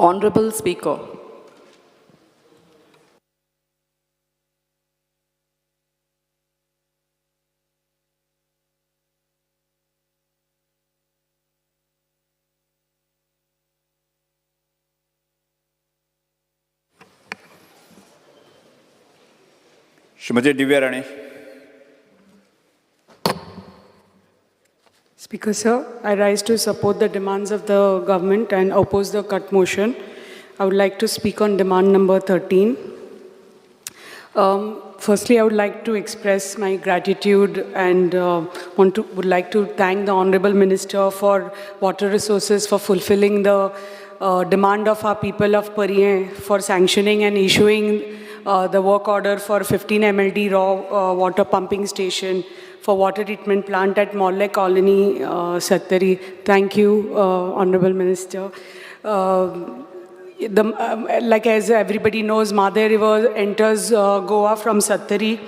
Honorable Speaker. Shrimati Divya Rani. Speaker, sir, I rise to support the demands of the government and oppose the cut motion. I would like to speak on demand number 13. Firstly, I would like to express my gratitude and would like to thank the Honorable Minister for Water Resources for fulfilling the demand of our people of Parieh for sanctioning and issuing the work order for 15 MLD raw water pumping station for water treatment plant at Molle Colony, Sattari. Thank you, Honorable Minister. Like as everybody knows, Madhe River enters Goa from Sattari,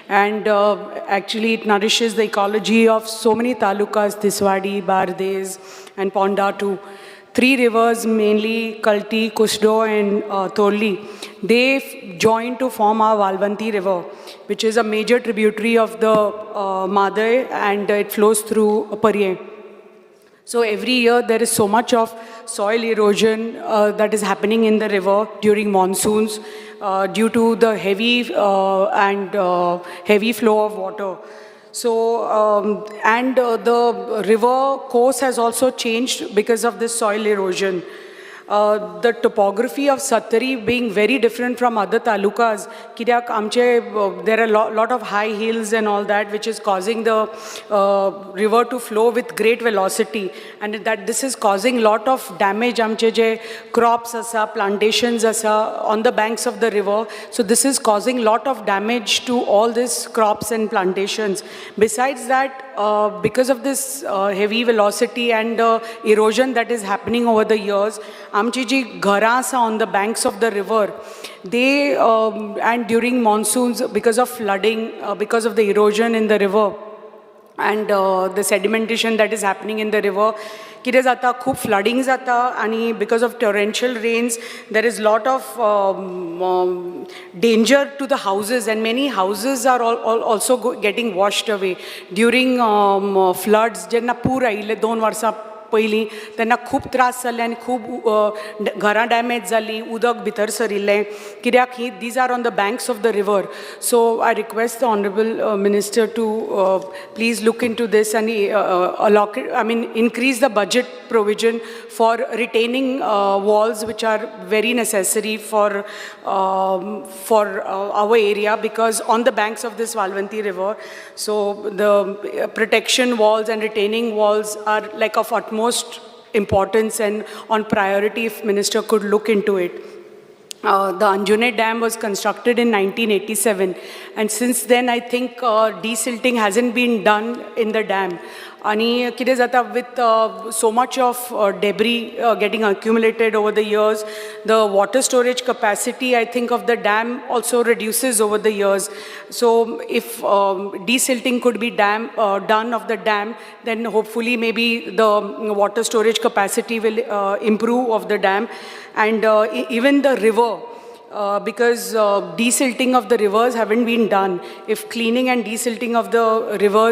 and actually it nourishes the ecology of so many talukas, Tiswadi, Bardes and Ponda too. 3 rivers, mainly Kalti, Kusdo and Torli, they join to form our Valvanti River, which is a major tributary of the Madhe, and it flows through Parieh. So every year there is so much of soil erosion that is happening in the river during monsoons due to the heavy flow of water. So, the river course has also changed because of this soil erosion. The topography of Sattari being very different from other talukas, there are a lot of high hills and all that, which is causing the river to flow with great velocity, and that this is causing lot of damage crops asa, plantations asa, on the banks of the river. So this is causing lot of damage to all these crops and plantations. Besides that, because of this heavy velocity and erosion that is happening over the years, आमची जी घरां आसा on the banks of the river, they and during monsoons, because of flooding, because of the erosion in the river and the sedimentation that is happening in the river, कितें जाता, खूब flooding जाता, and because of torrential rains there is lot of danger to the houses, and many houses are also getting washed away during floods. जेन्ना पूर आयिल्ले 2 वर्सां पयलीं तेन्ना खूब त्रास जाल्ले आनी खूब घरां डॅमेज जालीं, उदक भितर सरिल्लें, कित्याक these are on the banks of the river. So I request the Honorable Minister to please look into this and increase the budget provision for retaining walls, which are very necessary for our area, because on the banks of this Valvanti River, so the protection walls and retaining walls are like of utmost importance and on priority if Minister could look into it. The Anjune Dam was constructed in 1987, and since then I think desilting hasn't been done in the dam. आणि कितें जाता, with so much of debris getting accumulated over the years, the water storage capacity, I think, of the dam also reduces over the years. So if desilting could be done of the dam, then hopefully maybe the water storage capacity will improve of the dam, and even the river. Because desilting of the rivers haven't been done. If cleaning and desilting of the river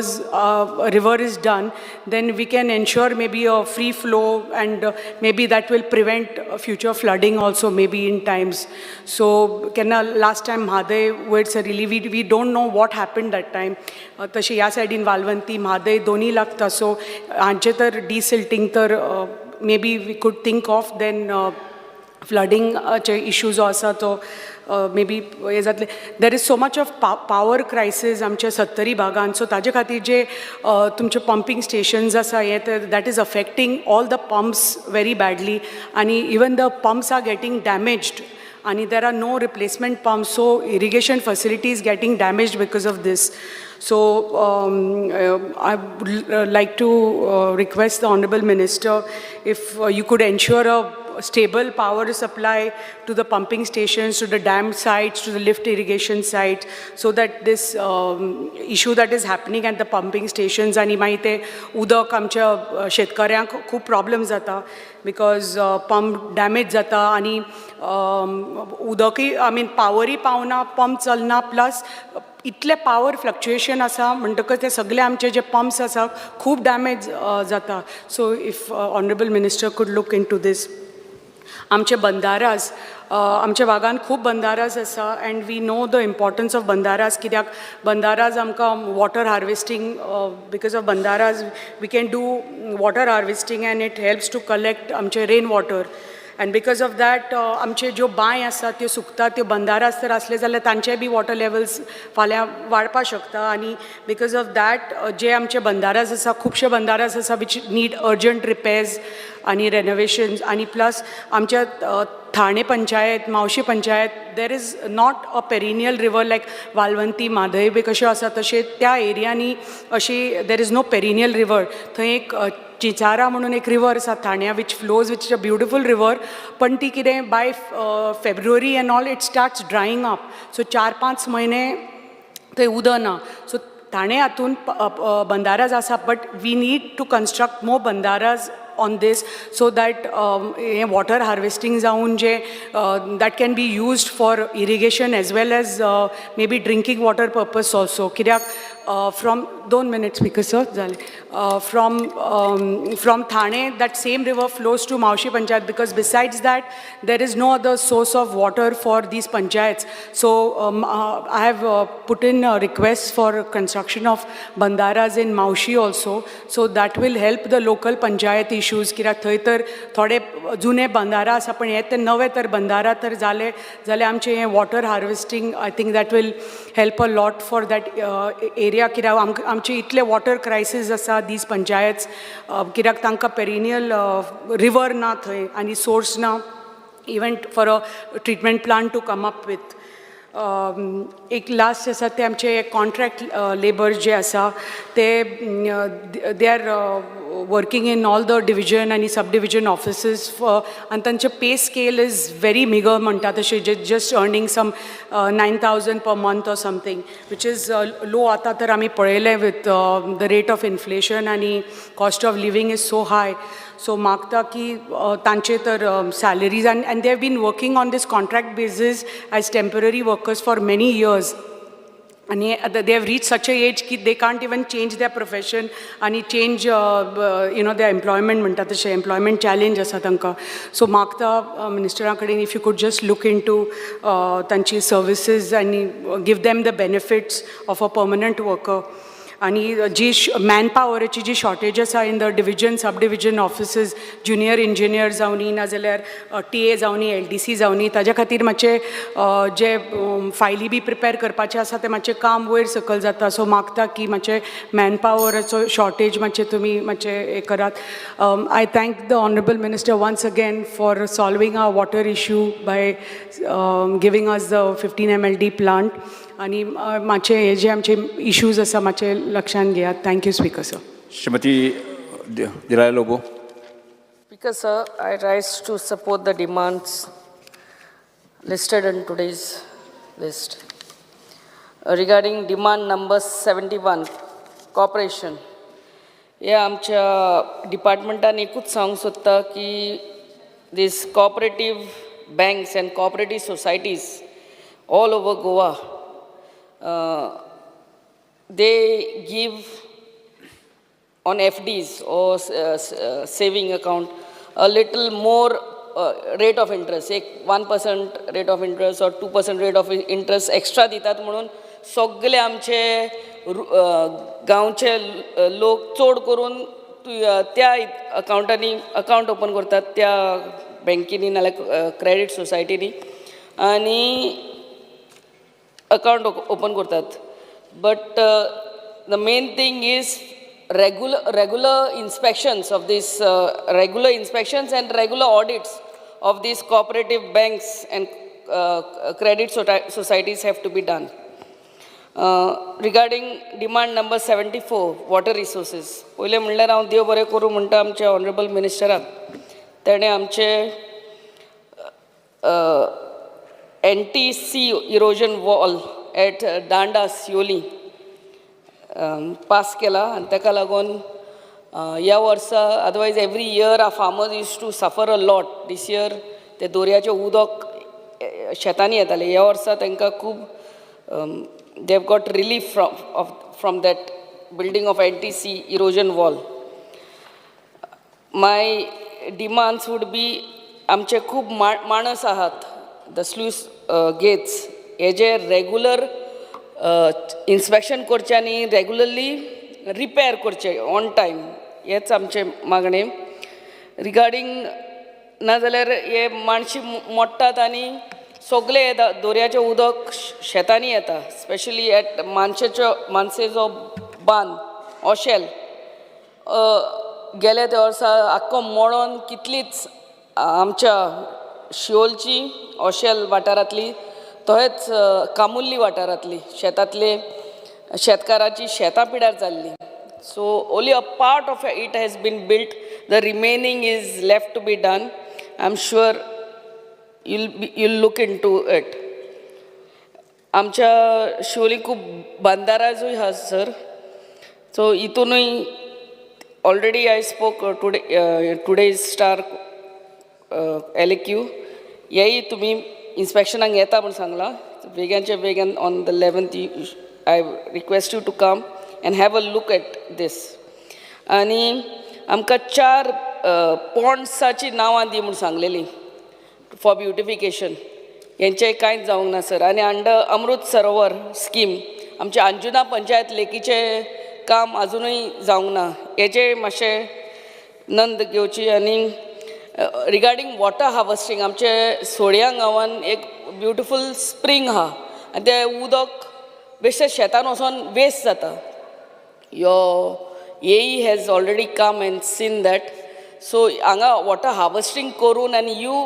is done, then we can ensure maybe a free flow, and maybe that will prevent future flooding also maybe in times. So last time Madhe was really, we don't know what happened that time. Tashi ya side in Valvanti, Madhe doni lagta, so anche tar desilting tar maybe we could think of, then flooding issues also, maybe there is so much of power crisis amche Sattari bhagan, so taje khatir je tumche pumping stations asa that is affecting all the pumps very badly, and even the pumps are getting damaged, and there are no replacement pumps, so irrigation facilities getting damaged because of this. So I would like to request the Honorable Minister if you could ensure a stable power supply to the pumping stations, to the dam sites, to the lift irrigation sites, so that this issue that is happening at the pumping stations आणि मागीर ते उदक आमच्या शेतकऱ्यांक खूब problem जाता because pump damage जाता आनी उदकूय I mean पावरूय पावना पंप चलना प्लस इतले पावर फ्लक्च्युएशन आसा म्हणटकच ते सगळे आमचे जे पंप्स आसा खूब डॅमेज जाता so if honourable minister could look into this आमचे बंदाराज आमच्या भागान खूब बंदाराज आसा and we know the importance of बंदाराज कित्याक बंदाराज आमकां वॉटर हार्वेस्टींग बिकॉज ऑफ बंदाराज we can do water harvesting and it helps to collect आमचे rain water and because of that आमचे ज्यो बांय आसा त्यो सुकतात त्यो बंदाराज जर असले जाल्यार तांचे बी वॉटर लेवल्स फाल्यां वाडपाक शकता आनी बिकॉज ऑफ दॅट जे आमचे बंदाराज आसा खुबशे बंदाराज आसा वीच नीड अर्जंट रिपेर्स आनी रेनोवेशन्स आनी प्लस आमच्या Thane panchayat Mauxi panchayat there is not a perennial river like Valvanti Mhadei बी कश्यो आसा तशें त्या एरियांनी अशी there is no perennial river थंय एक चिचारा म्हणून एक रिवर आसा ठाण्या which flows which is a beautiful river पण ती कितें by February end all it starts drying up so 4-5 म्हयने थंय उदक ना सो ठाणे हातून बंदाराज आसा but we need to construct more बंदाराज on this so that water harvesting जाऊन जे that can be used for irrigation as well as maybe drinking water purpose also कित्याक from 2 minutes because from Thane that same river flows to Maushi Panchayat because besides that there is no other source of water for these panchayats so I have put in a request for construction of bandaras in Maushi also so that will help the local panchayat issues कित्याक थंय तर थोडे जुने बंदारा आसा पण हे ते नवे तर बंदारा तर जाले जाल्यार आमचे हे water harvesting I think that will help a lot for that area कित्याक आमचे इतले वॉटर क्रायसीस आसा दीज पंचायत्स कित्याक तांकां पेरिनियल रिवर ना थंय आनी सोर्स ना even for a treatment plant to come up with एक लास्ट आसा ते आमचे कॉन्ट्रॅक्ट लेबर जे आसा ते they are working in all the division and subdivision offices and तांचे पे scale is very meager म्हणटा तशें just earning some 9,000 per month or something which is low आता तर आमी पळयलें with the rate of inflation आनी cost of living is so high so मागता की तांचे तर salaries and they have been working on this contract basis as temporary workers for many years and they have reached such a age that they can't even change their profession and change their employment म्हणटा तशें employment challenge आसा तांकां so मागता मिनिस्टरा कडेन if you could just look into तांची services and give them the benefits of a permanent worker आणि जी मॅनपावराची जी शॉर्टेज आसा in the division sub division offices junior engineer जावनी नाजाल्यार TA जावनी LDC जावनी ताज्या खातीर मातशें जे फायली बी प्रिपेर करपाचें आसा तें मातशें काम वयर सकयल जाता सो मागता की मातशें मॅनपावराचो शॉर्टेज मातशें तुमी मातशें हें करात I thank the honourable minister once again for solving our water issue by giving us the 15 MLD plant आणि मातशे हे जे आमचे इश्यूज आसा मातशे लक्षांत घेयात थँक्यू स्पीकर सर श्रीमती दिलाय Lobo Speaker sir, I rise to support the demands listed in today's list. Regarding demand number 71, cooperation. या आमच्या डिपार्टमेंटान एकूच सांगूंक सोदता की these cooperative banks and cooperative societies all over Goa they give on FDs or saving account a little more rate of interest, एक 1% rate of interest or 2% rate of interest extra दितात म्हणून सगळे आमचे गांवचे लोक चड करून त्या अकाउंटांनी अकाउंट ओपन करतात त्या बँकेनी नाल्यार क्रेडीट सोसायटीनी आनी अकाउंट ओपन करतात but the main thing is regular inspections of these regular inspections and regular audits of these cooperative banks and credit societies have to be done. Regarding demand number 74, water resources. पहिले म्हणल्यार हांव देव बरें करूं म्हणटा आमच्या honourable मिनिस्टराक तेणें आमचे NTC erosion wall at Danda Sioli pass केला आणि ताका लागून ह्या वर्सा otherwise every year uh farmers use to suffer a lot this year ते दर्याचें उदक शेतांनी येतालें ह्या वर्सा तांकां खूब they have got relief from that building of NTC erosion wall. My demands would be आमचे खूब माणस आहात द स्लूस गेट्स हेजे रेगुलर इन्स्पेक्शन करचें आनी रेगुलरली रिपेर करचें ऑन टायम हेच आमचें मागणें रिगार्डींग नाजाल्यार हे माणशी मोडटात आनी सगळे दर्याचें उदक शेतांनी येता स्पेशली एट मानसेचो बांद ओशेल गेले त्या वर्सा आख्खो मोडोन कितलीच आमच्या शिओलची ओशेल वाठारांतली तशेंच कामुल्ली वाठारांतली शेतांतले शेतकाराची शेतां पिड्यार जाल्ली so only a part of it has been built the remaining is left to be done I am sure you'll look into it. आमच्या शिवोली खूब बंदाराजूय आहा सर सो हितूनय already I spoke today star LAQ हेय तुमी इन्स्पेक्शनाक येता म्हूण सांगलां वेग्यांचे वेगान on the 11th I request you to come and have a look at this आनी आमकां 4 पॉन्ड्साची नांवां दी म्हूण सांगलेलीं फॉर ब्युटिफिकेशन हेंचें कांयच जावंक ना सर आनी अंडर अमृत सरोवर स्कीम आमचे अंजुना पंचायत लेकीचें काम अजुनूय जावंक ना हेजें मातशें नंद घेवची आनी रिगार्डींग वॉटर हार्वेस्टिंग आमचे सोड्यां गांवान एक ब्युटिफूल स्प्रींग आहा आनी तें उदक बेश्टें शेतान वचोन वेस्ट जाता यो AE has already come and seen that so हांगा वॉटर हार्वेस्टिंग करून आनी you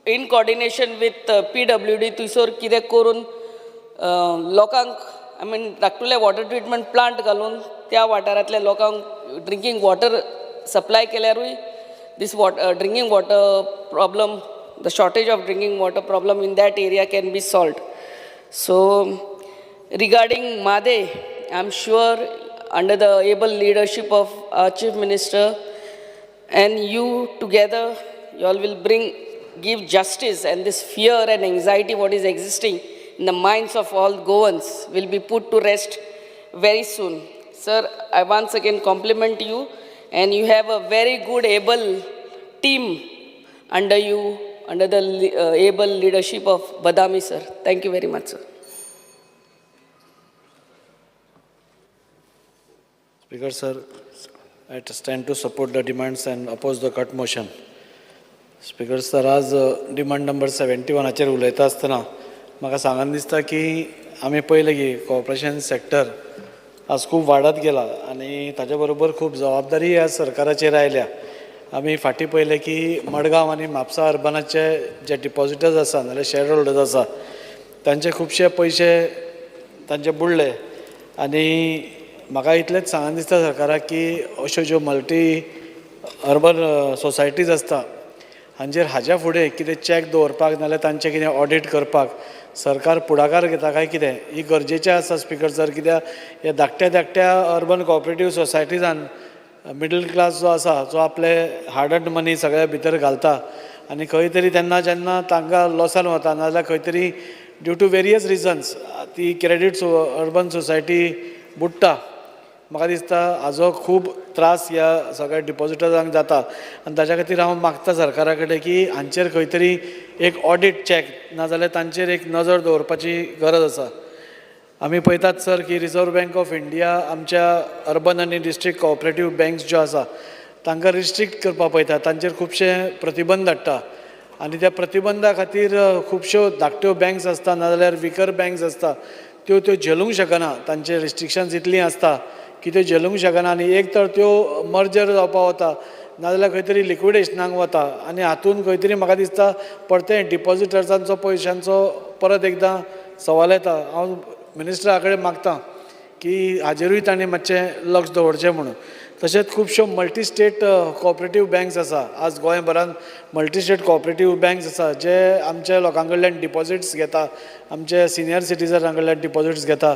in coordination with PWD थंयसर कितें करून लोकांक आय मीन धाकटुले वॉटर ट्रिटमेंट प्लांट घालून त्या वाठारांतल्या लोकांक ड्रिंकींग वॉटर सप्लाय केल्यारूय this drinking water problem the shortage of drinking water problem in that area can be solved so regarding Mhadei I am sure under the able leadership of our chief minister and you together you all will give justice and this fear and anxiety what is existing in the minds of all Goans will be put to rest very soon. Sir, I once again compliment you and you have a very good able team under you under the able leadership of Badami sir. Thank you very much sir. Speaker sir, I stand to support the demands and oppose the cut motion. Speaker sir, आज demand number 71 उलयता आसतना म्हाका सांगन दिसता की आमी पळयलें की कॉर्पोरेशन सेक्टर आज खूब वाडत गेला आनी ताचे बरोबर खूब जबाबदारी ह्या सरकाराचेर आयल्या आमी फाटीं पळयलें की मडगांव आनी म्हापसा अर्बनाचे जे डिपॉझिटर्स आसा नाजाल्यार शेअर होल्डर्स आसा तांचे खुबशे पयशे तांचे बुडले आनी म्हाका इतलेंच सांगन दिसता सरकाराक की अश्यो ज्यो मल्टी अर्बन सोसायटीज आसता हांचेर हाज्या फुडें कितें चॅक दवरपाक नाजाल्यार तांचें कितें ऑडिट करपाक सरकार पुढाकार घेता काय कितें ही गरजेचें आसा स्पिकर सर कित्याक हे धाकट्या अर्बन कॉपरेटीव सोसायटीजान मिडल क्लास जो आसा जो आपले हार्ड अर्न्ड मनी सगळ्या भितर घालता आनी खंय तरी जेन्ना तांकां लॉसान वता नाजाल्यार खंय तरी ड्यू टू वेरियस रिजन्स ती क्रेडीट अर्बन सोसायटी बुडटा म्हाका दिसता हाजो खूब त्रास ह्या सगळ्या डिपॉझिटर्सांक जाता आनी ताच्या खातीर हांव मागता सरकारा कडेन की हांचेर खंय तरी एक ऑडिट चॅक नाजाल्यार तांचेर एक नजर दवरपाची गरज आसा आमी पळयतात सर की रिजर्व बँक ऑफ इंडिया आमच्या अर्बन आनी डिस्ट्रिक्ट कॉपरेटीव बँक्स ज्यो आसा तांकां रिस्ट्रिक्ट करपाक पळयता तांचेर खुबशे प्रतिबंध हाडटा आनी त्या प्रतिबंधा खातीर खुबश्यो धाकट्यो बँक्स आसता नाजाल्यार विकर बँक्स आसता त्यो झेलूंक शकना तांचे रिस्ट्रिक्शन्स इतलीं आसता की त्यो झेलूंक शकना आनी एक तर त्यो मर्जर जावपाक वता नाजाल्यार खंय तरी लिक्विडेशनाक वता आनी हातून खंय तरी म्हाका दिसता परतें डिपॉझिटर्सांचो पयशांचो परत एकदां सवाल येता हांव मिनिस्टरा कडेन मागतां की हाजेरूय तांणी मातशें लक्ष दवरचें म्हणून तशेंच खुबश्यो मल्टी स्टेट कॉपरेटीव बँक्स आसा. आज गोंयभरांत मल्टी स्टेट कॉपरेटीव बँक्स आसा जे आमच्या लोकां कडल्यान डिपॉझिट्स घेता, आमचे सिनियर सिटीजनां कडल्यान डिपॉझिट्स घेता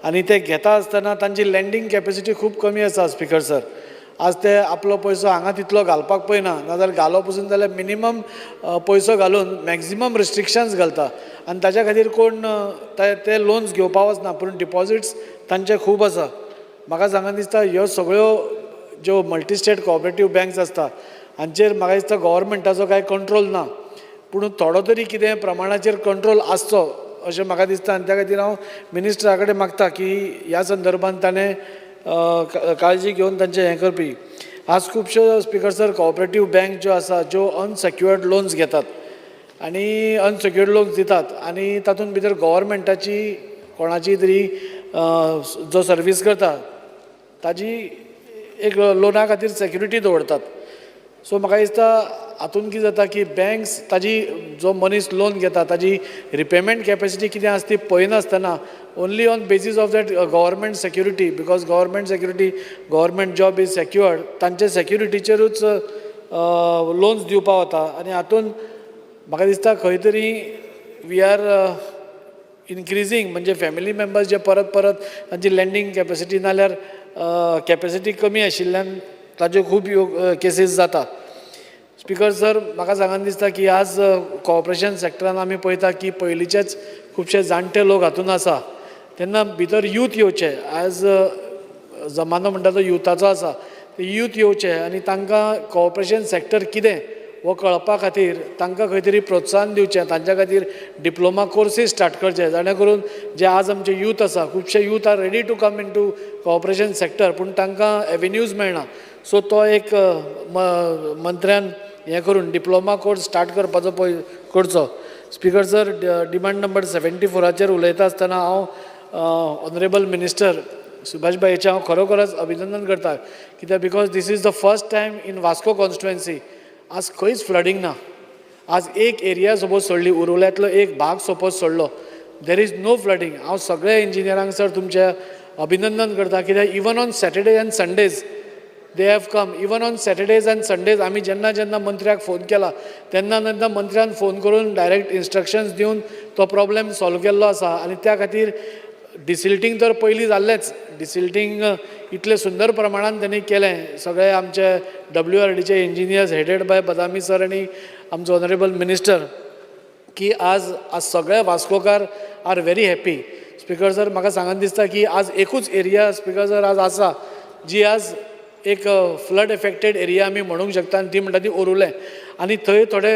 आनी ते घेता आसतना तांची लँडींग कॅपेसिटी खूब कमी आसा स्पिकर सर. आज ते आपलो पयसो हांगा तितलो घालपाक पळयना, नाजाल्यार घालप पसून जाल्यार मिनिमम पयसो घालून मॅक्झिमम रिस्ट्रिक्शन्स घालता आनी ताच्या खातीर कोण ते लोन्स घेवपाक वचना, पूण डिपॉझिट्स तांचे खूब आसा. म्हाका सांगन दिसता ह्यो सगळ्यो ज्यो मल्टी स्टेट कॉपरेटीव बँक्स आसता हांचेर म्हाका दिसता गव्हर्मेंटाचो कांय कंट्रोल ना, पूण थोडो तरी कितें प्रमाणाचेर कंट्रोल आसचो अशें म्हाका दिसता. आनी त्या खातीर हांव मिनिस्टरा कडेन मागता की ह्या संदर्भांत ताणें काळजी घेवन तांचें हें करपी. आज खुबश्यो स्पिकर सर कॉपरेटीव बँक ज्यो आसा ज्यो अनसेक्युअर्ड लोन्स घेतात आनी अनसेक्युअर्ड लोन्स दितात आनी तातूंत भितर गव्हर्मेंटाची कोणाची तरी जो सर्वीस करता ताजी एक लोना खातीर सेक्युरिटी दवरतात. सो म्हाका दिसता हातूंत कितें जाता की बँक्स ताजी जो मनीस लोन घेता ताजी रिपेमेंट कॅपेसिटी कितें आसा ती पळयनासतना only on basis of that government security, because government security government job is secured, तांचे सेक्युरिटीचेरूच लोन्स दिवपा वता आनी हातूंत म्हाका दिसता खंय तरी वी आर इनक्रिजींग, म्हणजे फॅमिली मेंबर्स जे परत परत तांची लँडींग कॅपेसिटी नाल्यार कॅपेसिटी कमी आशिल्ल्यान ताज्यो खूब केसीस जाता. स्पिकर सर म्हाका सांगन दिसता की आज कॉर्पोरेशन सेक्टरान आमी पळयता की पयलींचेच खुबशे जाणटे लोक हातूंत आसा, तेन्ना भितर यूथ येवचे. आज जमानो म्हणटा तो युथाचो आसा, ते यूथ येवचे आनी तांकां कॉर्पोरेशन सेक्टर कितें हो कळपा खातीर तांकां खंय तरी प्रोत्साहन दिवचें, तांच्या खातीर डिप्लोमा कोर्सीस स्टार्ट करचे, जेणे करून जे आज आमचे यूथ आसा खुबशे youth are ready to come into corporation sector, पूण तांकां एवेन्यूज मेळना. सो तो एक मंत्र्यान हें करून डिप्लोमा कोर्स स्टार्ट करपाचो करचो. स्पिकर सर डिमांड नंबर 74 उलयता आसतना हांव ऑनरेबल मिनिस्टर सुभाष भाई हेचें हांव खरोखरच अभिनंदन करता, कित्याक because this is the first time in Vasco constituency आज खंयच फ्लडींग ना. आज एक एरिया सपोज सोडली, उरवल्यांतलो एक भाग सपोज सोडलो, देर इज नो फ्लडींग. हांव सगळ्या इंजिनियरांक सर तुमचें अभिनंदन करता, कित्याक even on Saturday and Sundays they have come. Even on Saturdays and Sundays आमी जेन्ना जेन्ना मंत्र्याक फोन केला तेन्ना तेन्ना मंत्र्यान फोन करून डायरेक्ट इन्स्ट्रक्शन्स दिवन तो प्रॉब्लेम सॉल्व केल्लो आसा. आनी त्या खातीर डिसिल्टींग तर पयलीं जाल्लेंच, डिसिल्टींग इतले सुंदर प्रमाणान त्यांनी केलें. सगळे आमचे WRDचे engineers headed by Badami sir आनी आमचो ऑनरेबल मिनिस्टर, की आज सगळे वास्कोकार are very happy. Speaker sir म्हाका सांगन दिसता की आज एकूच एरिया स्पिकर सर आज आसा जी आज एक फ्लड एफेक्टेड एरिया आमी म्हणूंक शकता, आनी ती म्हणटा ती ओरुलें. आनी थंय थोडे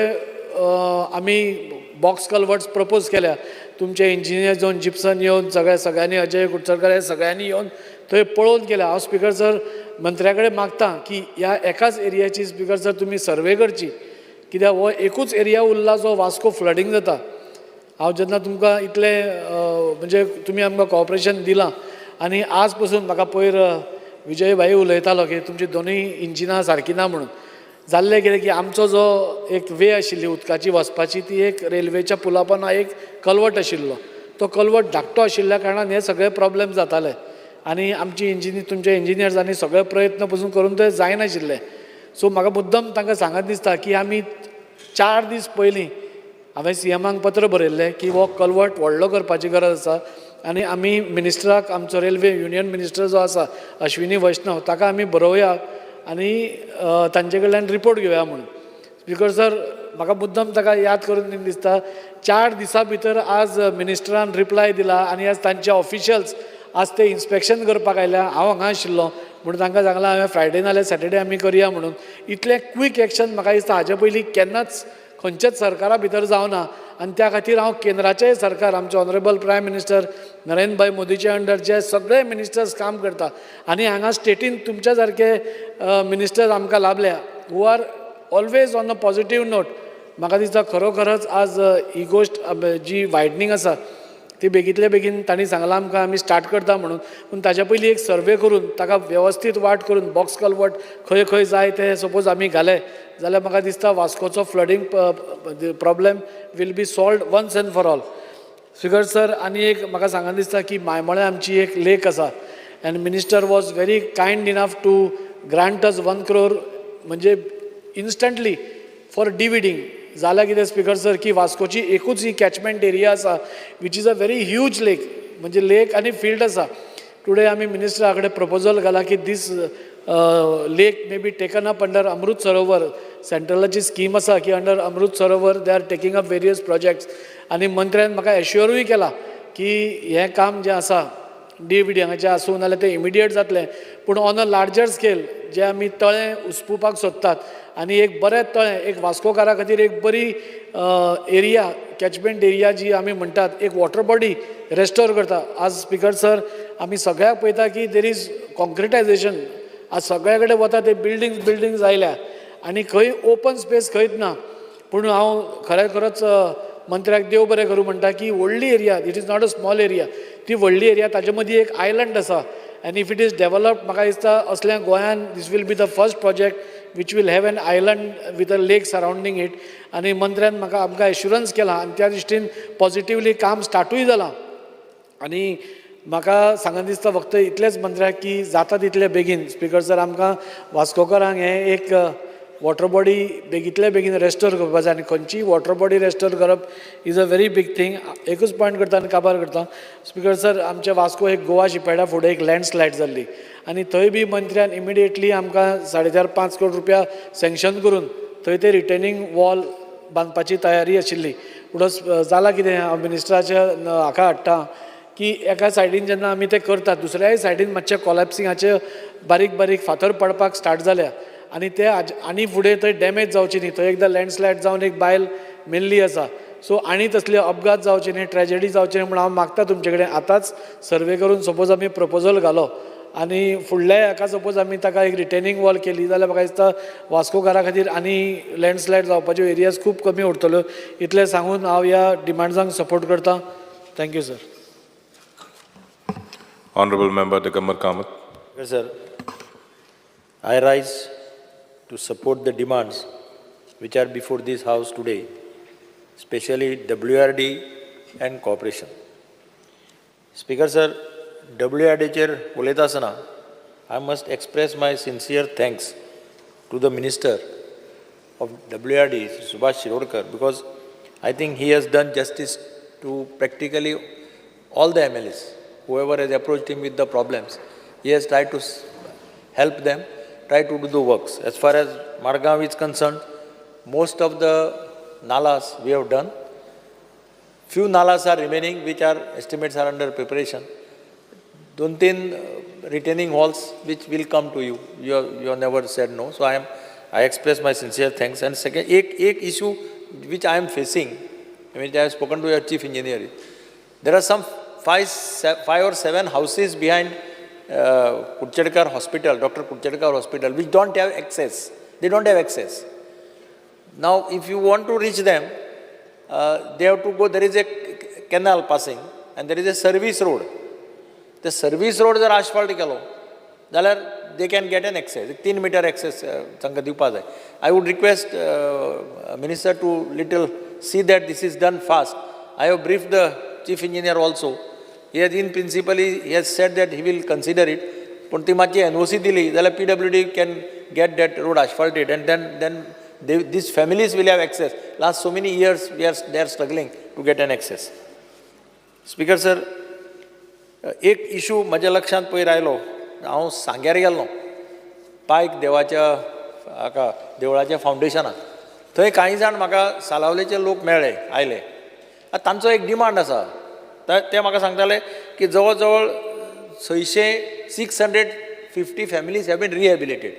आमी बॉक्स कल्वर्ट्स प्रपोज केल्या. तुमचे इंजिनियर्स येवन जिप्सन येवन सगळ्यांनी अजय कुडचरकर हे सगळ्यांनी येवन थंय पळोवन केल्या. हांव स्पिकर सर मंत्र्या कडेन मागता की ह्या एकाच एरियाची स्पिकर सर तुमी सर्वे करची, कित्याक हो एकूच एरिया उरला जो वास्को फ्लडींग जाता. हांव जेन्ना तुमकां इतले म्हणजे तुमी आमकां कॉपरेशन दिलां आनी आज पसून म्हाका पयर विजय भाई उलयतालो की तुमची दोनूय इंजिनां सारकीं ना म्हणून. जाल्लें कितें की आमचो जो एक वे आशिल्ली उदकाची वचपाची ती एक रेल्वेच्या पुला पोंदा एक कल्वट आशिल्लो, तो कल्वट धाकटो आशिल्ल्या कारणान हे सगळे प्रॉब्लेम जाताले आनी आमची तुमचे इंजिनियर्सांनी सगळे प्रयत्न पसून करून ते जायनाशिल्ले. सो म्हाका मुद्दम तांकां सांगत दिसता की आमी 4 दीस पयलीं हांवें CMाक पत्र बरयल्लें की हो कल्वट व्हडलो करपाची गरज आसा आनी आमी मिनिस्टराक आमचो रेल्वे युनियन मिनिस्टर जो आसा अश्विनी वैष्णव ताका आमी बरोवया आनी तांचे कडल्यान रिपोर्ट घेवया म्हणून. स्पिकर सर म्हाका मुद्दम ताका याद करून दिसता 4 दिसां भितर आज मिनिस्टरान रिप्लाय दिला आनी आज तांचे ऑफिशियल्स आज ते इन्स्पेक्शन करपाक आयल्या. हांव हांगा आशिल्लो म्हणून तांकां सांगलां हांवें फ्रायडे नाल्यार सॅटर्डे आमी करया म्हणून. इतलें क्वीक एक्शन म्हाका दिसता हाजे पयलीं केन्नाच खंयच्याच सरकारा भितर जावना आनी त्या खातीर हांव केंद्राचें सरकार आमचे ऑनरेबल प्रायम मिनिस्टर नरेंद्र भाई मोदीचे अंडर जे सगळे मिनिस्टर्स काम करता आनी हांगा स्टेटीन तुमच्या सारके मिनिस्टर्स आमकां लाभल्या who are always on a positive note. म्हाका दिसता खरोखरच आज ही गोश्ट जी वायडनींग आसा ती बेगींतले बेगीन तांणी सांगलां आमकां आमी स्टार्ट करता म्हणून. पूण ताच्या पयलीं एक सर्वे करून ताका वेवस्थीत वाट करून बॉक्स कल्वट खंय खंय जाय ते सपोज आमी घाले जाल्यार म्हाका दिसता वास्कोचो flooding problem will be solved once and for all. Speaker sir आनी एक म्हाका सांगन दिसता की मायमोळे आमची एक लेक आसा and minister was very kind enough to grant us 1 crore म्हणजे इन्स्टंटली फॉर डिविडिंग जाल्यार कितें स्पीकर सर की वास्कोची एकूच ही कॅचमेंट एरिया आसा which is a very huge lake म्हणजे लेक आनी फील्ड आसा. टुडे आमी मिनिस्टरा कडेन प्रपोजल घाला की this lake may be taken up under Amrit Sarovar. सेंट्रलाची स्कीम आसा की under Amrit Sarovar they are taking up various projects आनी मंत्र्यान म्हाका एश्युरूय केला की हें काम जें आसा डीएव्हीडी हांगाचें आसूं नाल्यार तें इमिडिएट जातलें पूण ऑन अ लार्जर स्केल जे आमी तळें उसपुवपाक सोदतात आनी एक बरें तळें एक वास्कोकारा खातीर एक बरी एरिया कॅचमेंट एरिया जी आमी म्हणटात एक वॉटर बॉडी रेस्टोर करता. आज स्पीकर सर आमी सगळ्याक पळयता की देर इज कॉन्क्रिटायझेशन. आज सगळे कडेन वता ते बिल्डिंग्स आयल्या आनी खंय ओपन स्पेस खंयच ना. पूण हांव खरोच मंत्र्याक देव बरें करूं म्हणटा की व्हडली area it is not a small area ती व्हडली एरिया ताजे मदीं एक आयलंड आसा आनी इफ इट इज डेवलप्ड म्हाका दिसता असल्या गोंयान this will be the first project which will have an island with a lake surrounding it. आनी मंत्र्यान आमकां एश्युरन्स केला आनी त्या दृश्टीन पॉझिटिवली काम स्टार्टूय जालां. आनी म्हाका सांगन दिसता फक्त इतलेंच मंत्र्याक की जाता तितले बेगीन स्पीकर सर आमकां वास्कोकारांक हें एक वॉटर बॉडी बेगितले बेगीन रेस्टोर करपाक जाय आनी खंयचीय वॉटर बॉडी रेस्टोर करप is a very big thing. एकूच पॉयंट करता आनी काबार करता स्पीकर सर आमच्या वास्को एक गोवा शिपेडा फुडें एक लँडस्लायड जाल्ली आनी थंय बी मंत्र्यान इमिडिएटली आमकां 4.5 crore रुपया सँक्शन करून थंय ते रिटेनिंग वॉल बांदपाची तयारी आशिल्ली. पुढं जालां कितें हांव मिनिस्टराच्या हाका हाडटा की एका सायडीन जेन्ना आमी तें करतात दुसऱ्याय सायडीन मातशें कॉलॅप्सिंगाचे बारीक बारीक फातर पडपाक स्टार्ट जाल्या आनी ते आनी फुडें थंय डॅमेज जावची न्ही. थंय एकदां लँडस्लायड जावन एक बायल मेल्ली आसा. सो आनी तसले अपघात जावचे न्ही ट्रॅजेडी जावचे न्ही म्हणून हांव मागता तुमचे कडेन आतांच सर्वे करून सपोज आमी प्रपोजल घालो आनी फुडल्या हाका सपोज आमी ताका एक रिटेनिंग वॉल केली जाल्यार म्हाका दिसता वास्कोकारा खातीर आनी लँडस्लायड जावपाच्यो एरियाज खूब कमी उरतल्यो. इतलें सांगून हांव ह्या डिमांड्सांक सपोर्ट करता. Thank you sir. Honorable Member Digambar Kamath. Yes, sir. I rise to support the demands which are before this House today, especially WRD and cooperation. Speaker, sir, WRD chair Uletasana, I must express my sincere thanks to the Minister of WRD, Subhash Shirodkar, because I think he has done justice to practically all the MLAs. Whoever has approached him with the problems, he has tried to help them, try to do the works. As far as Margaon is concerned, most of the nalas we have done. Few nalas are remaining, which are estimates are under preparation. 2-3 retaining walls, which will come to you. You have never said no. So I express my sincere thanks. And second, एक issue which I am facing, which I have spoken to your chief engineer. There are some 5 or 7 houses behind Kurchadkar Hospital, Dr. Kurchadkar Hospital, which don't have access. They don't have access. Now, if you want to reach them, they have to go, there is a canal passing and there is a service road. The service road is asphalt kelo. They can get an access, 3 meter access. I would request Minister to see that this is done fast. I have briefed the chief engineer also. He has in principle, he has said that he will consider it. But NOC dili, PWD can get that road asphalted and then these families will have access. Last so many years they are struggling to get an access. Speaker sir, एक issue म्हज्या लक्षांत पयर आयलो. हांव सांग्यार गेल्लो पायक देवाच्या हाका देवळाच्या फावंडेशनाक. थंय कांय जाण म्हाका सालावलेचे लोक मेळ्ळे आयले. तांचो एक डिमांड आसा. ते म्हाका सांगताले की जवळ जवळ 650 families have been rehabilitated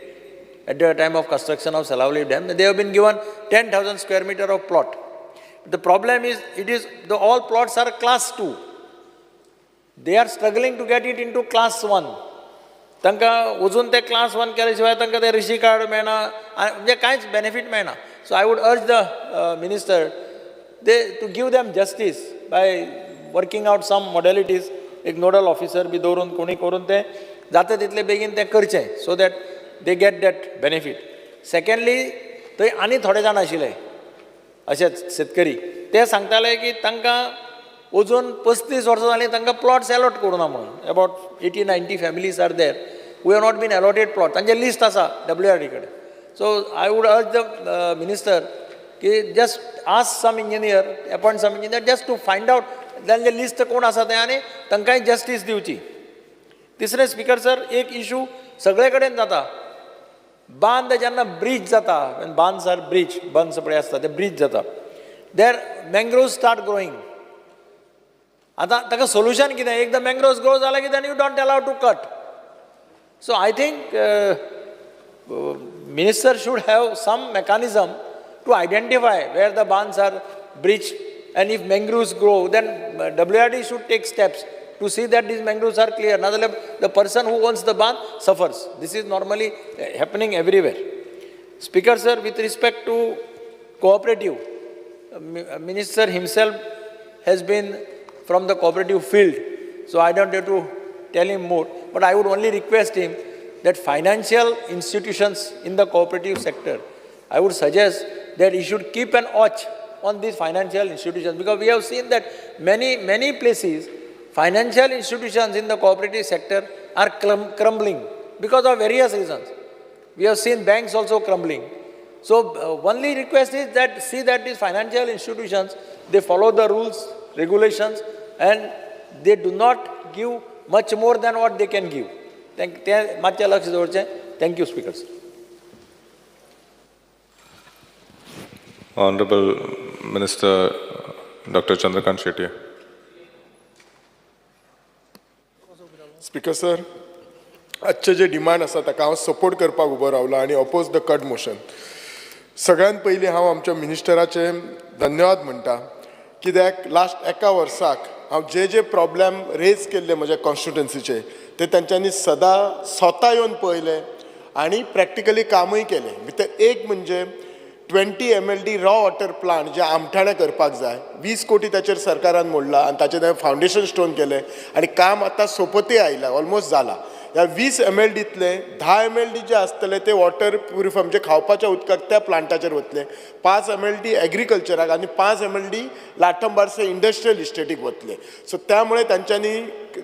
at the time of construction of Salavli Dam. They have been given 10,000 square meter of plot. The problem is, all plots are class 2. They are struggling to get it into class 1. तांकां अजून ते class 1 केल्या शिवाय तांकां ते रिशी card मेळना म्हणजे कांयच बेनिफीट मेळना. So I would urge the minister to give them justice by working out some modalities. एक नोडल ऑफिसर बी दवरून कोणी करून ते जाता तितले बेगीन ते करचें so that they get that benefit. Secondly थंय आनी थोडे जाण आशिल्ले अशेच शेतकरी. ते सांगताले की तांकां अजून 35 वर्सां जालीं तांकां प्लॉट्स अलॉट करूना म्हणून. About 80-90 families are there. who have not been allotted plot. तांचे लिस्ट आसा WRD कडेन. So I would urge the minister की just ask some engineer, appoint some engineer just to find out तांचे list कोण आसा तें आनी तांकांय जस्टीस दिवची. तिसरें स्पीकर सर, एक इशू सगळे कडेन जाता. बांद जेन्ना ब्रीज जाता, बांद सर ब्रीज, बंद सपळे आसता ते ब्रीज जाता, देर मँग्रोव्ज स्टार्ट ग्रोईंग. आतां ताका सोल्युशन कितें? एकदां मँग्रोव्ज ग्रो जाला की then you don't allow to cut. So I think minister should have some mechanism to identify where the bands are breached, and if mangroves grow, then WRD should take steps to see that these mangroves are clear. Otherwise, the person who owns the band suffers. This is normally happening everywhere. Speaker sir, with respect to cooperative, minister himself has been from the cooperative field, so I don't have to tell him more, but I would only request him that financial institutions in the cooperative sector, I would suggest that he should keep an watch on these financial institutions, because we have seen that many places, financial institutions in the cooperative sector are crumbling because of various reasons. We have seen banks also crumbling. So only request is that see that these financial institutions, they follow the rules, regulations, and they do not give much more than what they can give. मातशें लक्ष दवरचें. Thank you speaker. Honorable Minister Dr. Chandrakant Shetye. Speaker sir, आजचे जे demand आसा ताका हांव support करपाक उबो रावला आनी अपोज द कट मोशन. सगळ्यांत पयलीं हांव आमच्या मिनिस्टराचे धन्यवाद म्हणटा, कित्याक लास्ट एका वर्साक हांव जे प्रॉब्लेम रेज केल्ले म्हज्या कॉन्स्टिट्युएन्सीचे ते तांच्यांनी सदां स्वता येवन पळयले आनी प्रॅक्टिकली कामूय केलें. भितर एक म्हणजे 20 MLD रॉ वॉटर प्लांट जे आमठाणे करपाक जाय, 20 कोटी ताचेर सरकारान मोडला आनी ताचें थंय फावंडेशन स्टोन केलें आनी काम आतां सोंपती आयलां, ऑलमोस्ट जाला. ह्या 20 MLDंतले 10 MLD जे आसतले ते वॉटर प्युरिफाय म्हणजे खावपाच्या उदकाक त्या प्लांटाचेर वतले, 5 MLD एग्रीकल्चराक आनी 5 MLD लाठंबारसे इंडस्ट्रियल इस्टेटीक वतले. सो त्यामुळे तांच्यांनी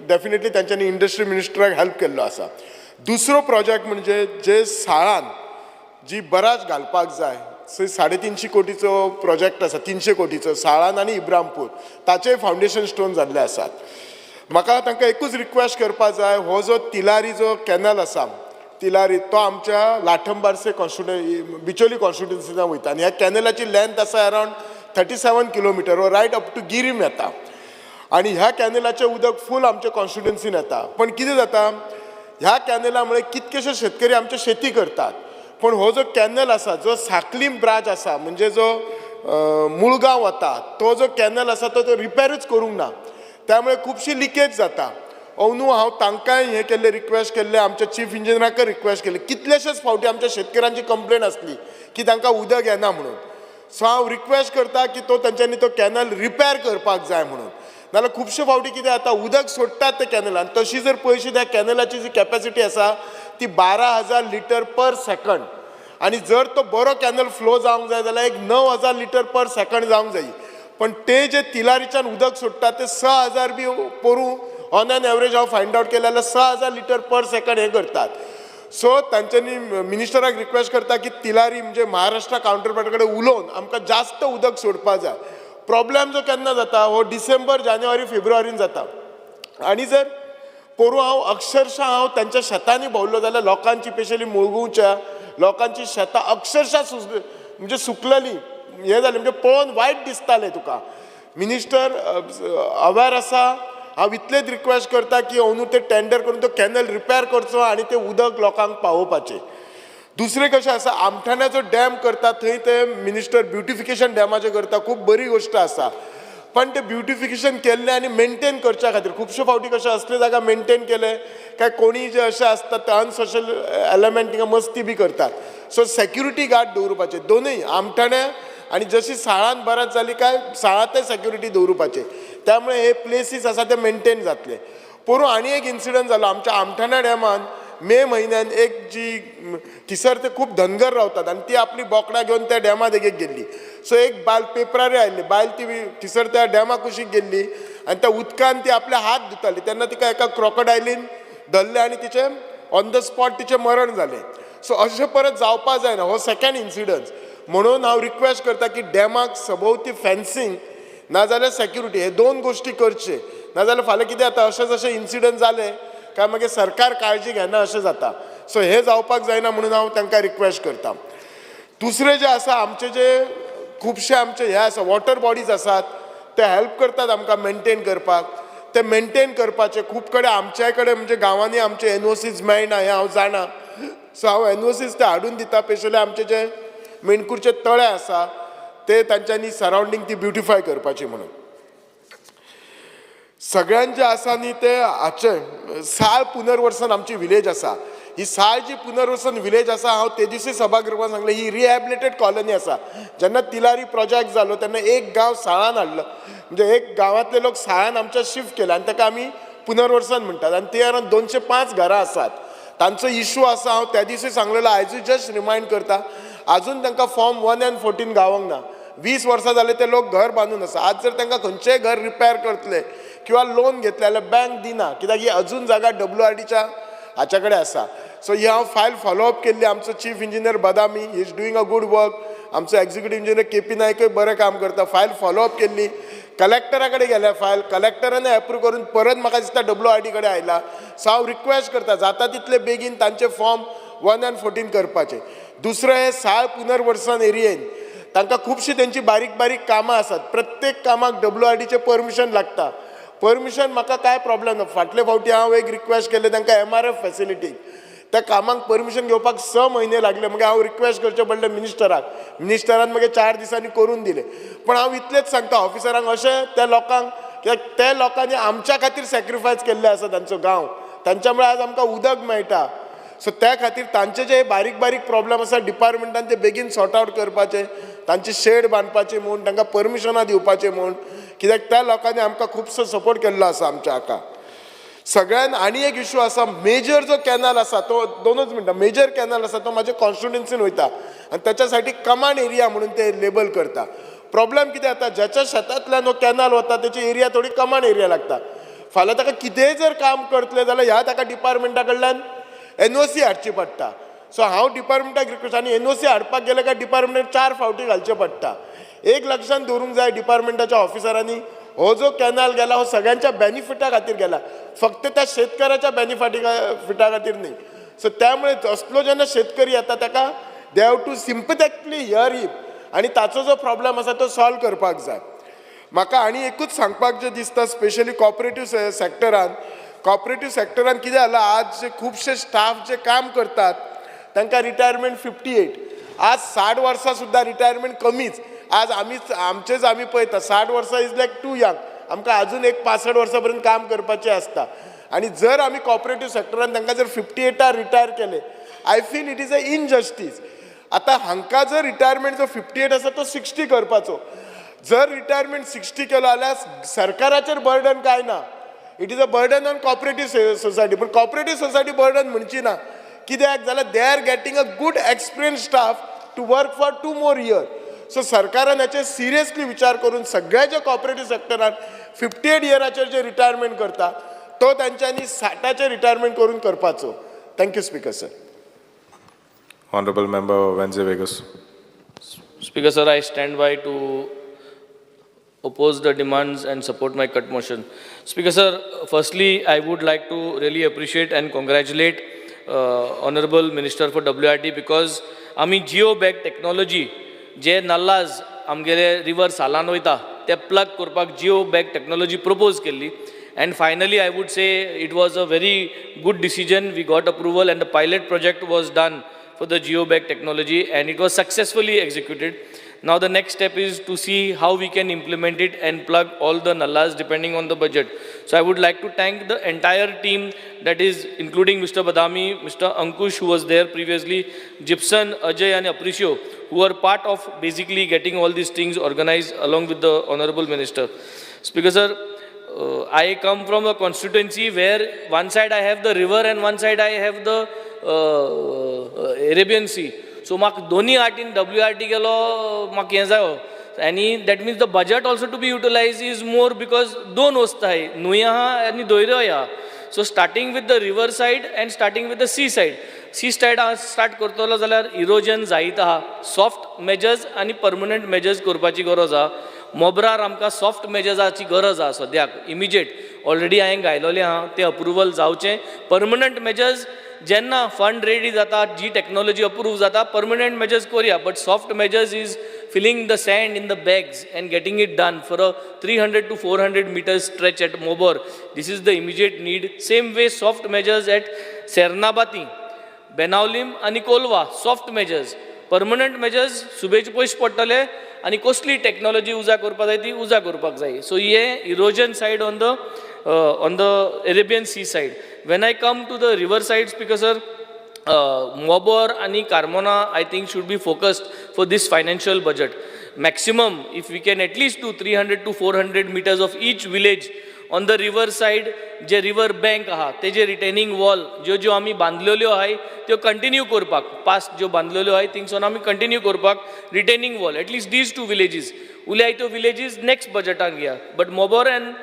डेफिनेटली तांच्यांनी इंडस्ट्री मिनिस्टराक हेल्प केल्लो आसा. दुसरो प्रोजेक्ट म्हणजे जे साळान जी बराज घालपाक जाय, 350 कोटीचो प्रोजेक्ट आसा, 300 कोटीचो साळान आनी इब्रामपूर, ताचेय फावंडेशन स्टोन जाल्ले आसात. म्हाका तांकां एकूच रिक्वेस्ट करपा जाय, हो जो तिलारी जो कॅनल आसा, तिलारी तो आमच्या लाठंबारसे बिचोली कॉन्स्टिट्युएन्सींत वयता आनी ह्या कॅनलाची लेंथ आसा अरावंड 37 किलोमिटर, वो रायट अप टू गिरीम येता आनी ह्या कॅनलाचें उदक फूल आमच्या कॉन्स्टिट्युएन्सीन येता. पण कितें जाता, ह्या कॅनला मुळे कितकेशे शेतकरी आमचे शेती करतात, पण हो जो कॅनल आसा, जो साकलीम ब्रांच आसा म्हणजे जो मुळगांव वता, तो जो कॅनल आसा तो रिपेरूच करूंक ना, त्यामुळे खुबशी लिकेज जाता. अंदू हांव तांकांय हें केल्लें, रिक्वेस्ट केल्लें, आमच्या चीफ इंजिनियराकय रिक्वेस्ट केली. कितलेशेच फावटी आमच्या शेतकऱ्यांची कंप्लेन आसली की तांकां उदक येना म्हणून. सो हांव रिक्वेस्ट करता की तांच्यांनी तो कॅनल रिपेर करपाक जाय म्हणून. नाल्यार खुबशे फावटी कितें जाता, उदक सोडटात ते कॅनलान, तशी जर पळयशी त्या कॅनलाची जी कॅपॅसिटी आसा ती 12,000 लिटर पर सेकंड, आनी जर तो बरो कॅनल फ्लो जावंक जाय जाल्यार एक 9,000 लिटर पर सेकंड जावंक जाय. पण ते जे तिलारीच्यान उदक सोडटात ते 6,000 बी परूं ऑन एन एवरेज हांव फायंड आउट केलें जाल्यार 6,000 लिटर पर सेकंड हे करतात. सो तांच्यांनी मिनिस्टराक रिक्वेस्ट करता की तिलारी म्हणजे महाराष्ट्रा कावंटरपार्ट कडेन उलोवन आमकां जास्त उदक सोडपा जाय. प्रॉब्लेम जो केन्ना जाता हो डिसेंबर, जानेवारी, फेब्रुवारीन जाता. आनी जर पोरूं हांव तांच्या शेतांनी भोंवलो जाल्यार लोकांची, स्पेशली मुळगुंवच्या लोकांची शेतां अक्षरशः म्हणजे सुकलेलीं, हे जालें म्हणजे पळोवन वायट दिसतालें तुका. मिनिस्टर अवेर आसा. हांव इतलेच रिक्वेस्ट करता की अंदू ते टेंडर करून तो कॅनल रिपेर करचो आनी ते उदक लोकांक पावोवपाचें. दुसरें कशें आसा, आमठाण्याचो डॅम करता थंय ते मिनिस्टर ब्युटिफिकेशन डॅमाचें करता, खूब बरी गोश्ट आसा. पण ते ब्युटिफिकेशन केल्लें आनी मेंटेन करच्या खातीर खुबशे फावटी कशें असले जागा मेंटेन केले काय कोणी जे अशें आसता ते अनसोशल एलिमेंट तिंगा मस्ती बी करतात. सो सेक्युरिटी गार्ड दवरपाचे दोनूय, आमठाण्या आनी जशी साळान बरात जाली काय साळांतय सेक्युरिटी दवरपाचे. त्यामुळे हे प्लेसीस आसा ते मेंटेन जातले. पोरूं आनी एक इन्सिडंट जालो आमच्या आमठाणा डॅमान. मे म्हयन्यान एक जी थिसर ते खूब धनगर रावतात आनी ती आपली बोकडां घेवन त्या डॅमा देगेक गेल्ली. सो एक बायल पेपरार आयल्ली, बायल ती थिसर त्या डॅमा कुशीक गेल्ली आनी त्या उदकान ती आपले हात धुताली तेन्ना तिका एका क्रोकोडायलीन धरले आनी तिचे ऑन द स्पॉट तिचें मरण जालें. सो अशें परत जावपा जायना. हो सेकंड इन्सिडन्स. म्हणून हांव रिक्वेस्ट करता की डॅमाक सभोवती फेन्सिंग नाजाल्यार सेक्युरिटी हे दोन गोश्टी करचे. नाजाल्यार फाल्यां कितें जाता अशें जशें इन्सिडंट जाले काय मागीर सरकार काळजी घेना अशें जाता. सो हे जावपाक जायना म्हणून हांव तांकां रिक्वेस्ट करता. दुसरें जें आसा आमचे जे खुबशे आमचे हे आसा वॉटर बॉडीज आसात ते हेल्प करतात आमकां मेंटेन करपाक. ते मेंटेन करपाचे खूब कडेन आमच्या कडेन म्हणजे गांवांनी आमचे एनओसीज मेळना हें हांव जाणा. सो हांव एनओसीज ते हाडून दिता. स्पेशली आमचे जे मेणकुरचे तळे आसा ते तांच्यांनी सरावंडींग ती ब्युटिफाय करपाची म्हणून. सगळ्यान जे आसा न्ही ते हाचे साळ पुनर्वसन आमची विलेज आसा. ही साळ जी पुनर्वसन विलेज आसा हांव ते दिसी सभागृहांत सांगलें ही रिहॅबिलिटेड कॉलनी आसा. जेन्ना तिलारी प्रोजेक्ट जालो तेन्ना एक गांव साळान हाडलो म्हणजे एक गांवांतले लोक साळान आमच्या शिफ्ट केले आनी ताका आमी पुनर्वसन म्हणटात. आनी ते अरावंड 205 घरां आसात. तांचो इशू आसा हांव त्या दिसी सांगलेलो आयजूय जस्ट रिमायंड करता. आजून तांकां फॉर्म 1 and 14 गावोंक ना. 20 वर्सां जाले ते लोक घर बांदून आसा. आज जर तांकां खंयचेंय घर रिपेर करतले किंवा लोन घेतले जाल्यार बँक दिना कित्याक ही अजून जागा WRDच्या हाच्या कडेन आसा. सो ही हांव फायल फॉलोअप केल्ली. आमचो chief engineer Badami he is doing a good work. आमचो एक्झिक्युटीव इंजिनियर KP नायकूय बरें काम करता. फायल फॉलोअप केल्ली. कलेक्टरा कडेन गेल्या फायल कलेक्टरान एप्रूव करून परत म्हाका दिसता WRD कडेन आयला. सो हांव रिक्वेस्ट करता जाता तितले बेगीन तांचे फॉर्म 1 and 14 करपाचे. दुसरें हे साळ पुनर्वसन एरियेन तांकां खुबशीं तेंची बारीक बारीक कामां आसात. प्रत्येक कामाक WRDचें परमिशन लागता. परमिशन म्हाका काय प्रॉब्लेम ना. फाटले फावटी हांव एक रिक्वेस्ट केले तांकां MRF फॅसिलिटी त्या कामाक परमिशन घेवपाक 6 म्हयने लागले. मागीर हांव रिक्वेस्ट करचें पडलें मिनिस्टरान मागीर 4 दिसांनी करून दिले. पण हांव इतलेंच सांगता ऑफिसरांक अशें त्या लोकांक कित्याक त्या लोकांनी आमच्या खातीर सॅक्रिफायस केल्ले आसा तांचो गांव. तांच्या मुळे आज आमकां उदक मेळटा. सो त्या खातीर तांचे जे बारीक बारीक प्रॉब्लेम आसा डिपार्टमेंटान ते बेगीन सॉर्ट आवट करपाचे. तांचे शेड बांदपाचे म्हूण तांकां परमिशनां दिवपाचें म्हूण कित्याक त्या लोकांनी आमकां खुबसो सपोर्ट केल्लो आसा आमच्या हाका. सगळ्यान आनी एक इशू आसा मेजर जो कॅनल आसा तो 2च मिनटां मेजर कॅनल आसा तो म्हाज्या कॉन्स्टिट्युएन्सीन वयता आनी त्याच्या साठी कमांड एरिया म्हणून ते लेबल करता. प्रॉब्लेम कितें जाता ज्याच्या शेतांतल्यान हो कॅनल वता तेची एरिया थोडी कमांड एरिया लागता. फाल्यां ताका कितेंय जर काम करतले जाल्यार ह्या ताका डिपार्टमेंटा कडल्यान NOC हाडची पडटा. सो हांव डिपार्टमेंटाक रिक्वेस्ट आनी NOC हाडपाक गेले काय डिपार्टमेंटाक 4 फावटी घालचें पडटा. एक लक्षांत दवरूंक जाय डिपार्टमेंटाच्या ऑफिसरांनी हो जो कॅनल गेला हो सगळ्यांच्या बेनिफिटा खातीर गेला. फक्त त्या शेतकऱ्याच्या बेनिफिटा खातीर न्ही. सो त्यामुळे असलो जेन्ना शेतकरी येता ताका they have to sympathetically hear him आनी ताचो जो प्रॉब्लेम आसा तो सॉल्व करपाक जाय. म्हाका आनी एकूच सांगपाक जें दिसता स्पेशली कॉपरेटीव सेक्टरान कितें जालां आज जे खुबशे स्टाफ जे काम करतात तांकां रिटायरमेंट 58. आज 60 वर्सां सुद्दां रिटायरमेंट कमीच. आज आमी पळयता 60 वर्सां इज लायक टू यंग. आमकां अजून एक 65 वर्सां पर्यंत काम करपाचें आसता. आनी जर आमी कॉपरेटीव सेक्टरान तांकां जर 58 रिटायर केले I feel it is a injustice. आतां हांकां जर रिटायरमेंट जो 58 आसा तो 60 करपाचो. जर रिटायरमेंट 60 केलो जाल्यार सरकाराचेर बर्डन काय ना. It is a burden on cooperative society. पूण कॉपरेटीव सोसायटी बर्डन म्हणची ना. कित्याक जाल्यार they are getting a good experience staff to work for 2 more years. So सरकारान हाचेर सिरियसली विचार करून सगळ्या ज्या कॉपरेटीव सेक्टरान 58 इयराचेर जे रिटायरमेंट करता तो तांच्यांनी 60चे रिटायरमेंट करून करपाचो. Thank you speaker sir. Honorable Member Wenze Vegas. Speaker sir, I stand by to oppose the demands and support my cut motion. Speaker sir, firstly I would like to really appreciate and congratulate Honorable Minister for WRD because आमी Jio bag technology जे नल्लाज आमगेले river सालान वयता ते plug करपाक Jio bag technology propose केल्ली. And finally, I would say it was a very good decision. We got approval and the pilot project was done for the GeoBag technology and it was successfully executed. Now the next step is to see how we can implement it and plug all the nallas depending on the budget. So I would like to thank the entire team, that is including Mr. Badami, Mr. Ankush who was there previously, Gibson, Ajay and Apricio who were part of basically getting all these things organized along with the Honorable Minister. Speaker sir, I come from a constituency where one side I have the river and one side I have the Arabian Sea. So म्हाका दोनी वाटेन WRD गेलो म्हाका हें जायो आनी that means the budget also to be utilized is more because दोन वस्त आहाय न्हूय आहा आनी दोयऱ्योय आहा. So starting with the river side and starting with the sea side. Sea side start करतलो जाल्यार इरोजन जायत आहा. सॉफ्ट मेजर्स आनी परमनंट मेजर्स करपाची गरज आहा. मोबरार आमकां सॉफ्ट मेजर्साची गरज आहा सद्याक इमिजिएट. ऑलरेडी हांवें घायलोलें आहा तें अप्रुवल जावचें. परमनंट मेजर्स जेन्ना फंड रेडी जाता, जी टेक्नॉलॉजी अप्रूव जाता, परमनंट मेजर्स करुया. But soft measures is filling the sand in the bags and getting it done for a 300 to 400 meters stretch at Mobor. This is the immediate need. Same way soft measures at Sernabati, Benaulim and Kolva, soft measures. Permanent measures, सुबेज पयस पडटले आनी कसली technology उजा करपाक जाय ती उजा करपाक जाय. सो हे erosion said on the Arabian sea side. When I come to the river side, Speaker sir, Mobor and Carmona, I think, should be focused for this financial budget. Maximum, if we can at least do 300 to 400 meters of each village on the river side, जे river bank आहा, तेजे retaining wall, जो आमी बांधलेल्यो आहाय, त्यो continue करपाक, past जो बांधलेल्यो आहाय, थिंगसोन आमी continue करपाक, retaining wall, at least these two villages. उले तो villages next budgetan Gaya. But Mobor and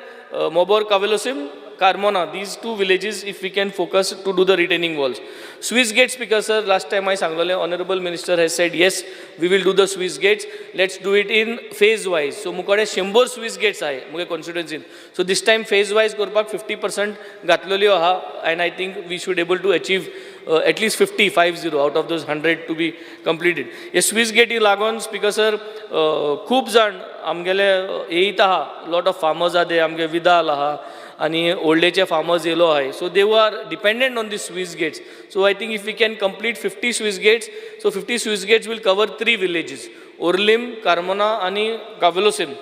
Mobor Kavelosim, Carmona, these two villages, if we can focus to do the retaining walls. Swiss gates, Speaker sir, last time I sang, Honorable Minister has said, yes, we will do the Swiss gates. Let's do it in phase wise. So, mukade 100 Swiss gates ahe, muge constituency. So, this time phase wise, korpak 50% gatlolio ha, and I think we should able to achieve at least 50 out of those 100 to be completed. Yes, Swiss gate lagon, Speaker sir, खूप जण आमगेले येयत आहा, lot of farmers are there, आमगे विदाल आहा, आणि ओल्डेचे फार्मर्स येलो आहे. So they are dependent on the स्विस gates. So I think if we can complete 50 स्विस गेट्स, सो 50 स्विस gates will cover 3 villages, Orlim, Carmona आणि Cavelossim.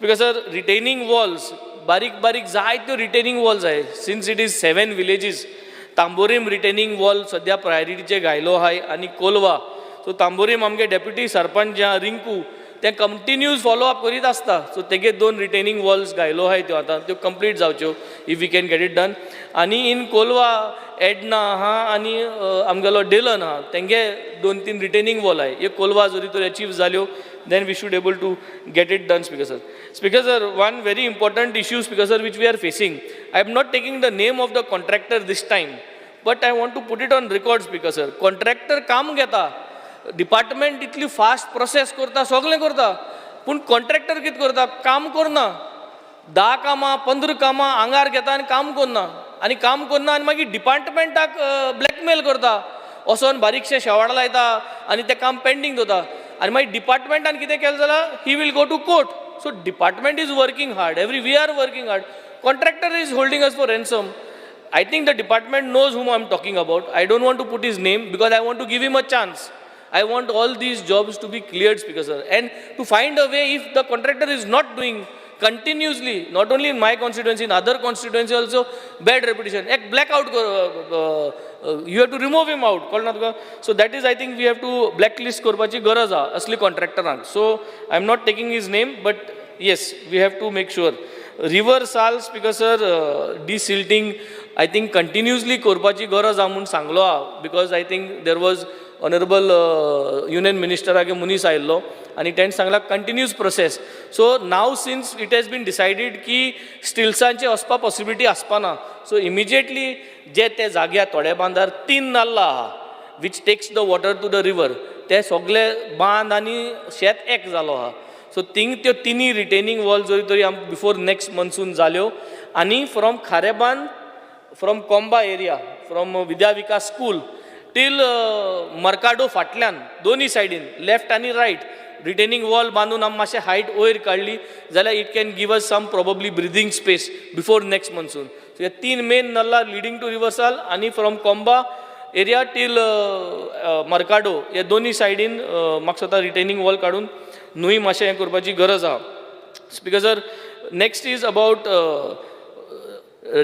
Because sir retaining walls बारीक बारीक जाय त्यो रिटेनिंग वॉल्स आहे. Since it is 7 villages, Tamborim retaining wall सध्या प्रायोरिटीचे घायलो आहे आणि कोलवा. सो तांबोरीम आमगे डेप्युटी सरपंच रिंकू ते कंटिन्यूज फॉलो अप करीत आसता. सो तेगे 2 रिटेनिंग वॉल्स घायलो आहाय त्यो आतां, त्यो कंप्लीट जावच्यो if we can get it done. आनी इन कोलवा एडना आहा आनी आमगेलो डेलन आहा, तेंगे 2-3 रिटेनिंग वॉल आहाय. हे कोलवा जरी तर अचीव जाल्यो, then we should able to get it done, Speaker sir. Speaker sir, one very important issue, Speaker sir, which we are facing. I am not taking the name of the contractor this time, but I want to put it on record, Speaker sir. Contractor काम घेता, department इतली fast process करता, सगळें करता, पूण contractor कितें करता, काम करना. 10 कामां 15 कामां आंगार घेता आनी काम करना, आनी मागीर डिपार्टमेंटाक ब्लॅकमेल करता, वचोन बारीकशे शेवाड लायता आनी तें काम पेंडींग दवरता. आनी मागीर डिपार्टमेंटान कितें केलें जाल्यार he will go to court. So department is working hard, we are working hard. Contractor is holding us for ransom. I think the department knows whom I am talking about. I don't want to put his name because I want to give him a chance. I want all these jobs to be cleared, Speaker sir, and to find a way if the contractor is not doing continuously, not only in my constituency, in other constituency also, bad reputation. Ek blackout, you have to remove him out. So that is, I think we have to blacklist korpachi garaj ha asli contractor. So I am not taking his name, but yes, we have to make sure. River Sal, Speaker sir, desilting, I think continuously korpachi garaj ha mun sanglo ha, because I think there was Honorable Union Minister आगे मुनीस आयल्लो आनी तेणें सांगला continuous process. So now since it has been decided की स्टिल्सांचे वचपा possibility आसपाना, so immediately जे ते जाग्यार थोड्या बांदार 3 नाल्ला आहा which takes the water to the river, ते सगळे बांद आनी शेत एक जालो आहा. सो त्यो 3 रिटेनिंग वॉल जरी तरी बिफोर नेक्स्ट मन्सून जाल्यो. आनी from Khareband, from कोंबा area, from Vidya Vikas school till Mercado फाटल्यान दोनी सायडीन लेफ्ट आनी रायट रिटेनिंग वॉल बांदून आमी मातशें हायट वयर काडली जाल्यार it can give us some probably breathing space before next monsoon. So हे 3 मेन नल्ला लिडींग टू रिवर्सल आनी फ्रॉम कोंबा एरिया टील मर्काडो हे दोनी सायडीन म्हाका स्वता रिटेनिंग वॉल काडून न्हूय मातशें हें करपाची गरज आहा. Speaker sir, next is about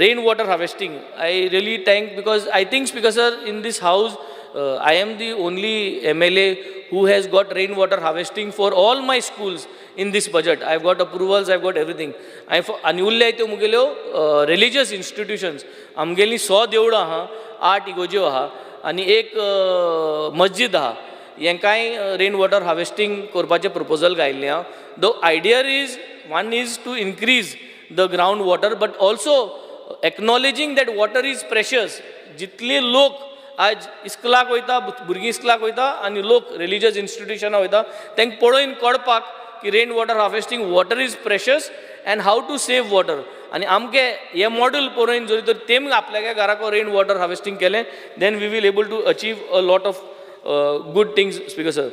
rainwater harvesting. I really thank, because I think, Speaker sir, in this house I am the only MLA who has got rainwater harvesting for all my schools in this budget. I've got approvals, I've got everything. आनी उरले त्यो मुगेल्यो religious institutions, आमगेली 100 देवळां आहा, 8 इगोज्यो आहा आनी एक मस्जिद आहा, हेंकाय rainwater harvesting करपाचें proposal घायल्लें आहा. The idea is, one is to increase the groundwater, but also acknowledging that water is precious. जितले लोक आज इस्कलाक वयता, भुरगीं इस्कलाक वयता आनी लोक रिलिजियस इन्स्टिट्युशनां वयता, तांकां पळोवन कळपाक की rain water harvesting water is precious and how to save water. आनी आमगे हे मॉडेल पळोवन जरी तर तेम आपल्या घराको रेन वॉटर हार्वेस्टिंग केलें, then we will able to achieve a lot of good things. Speaker sir,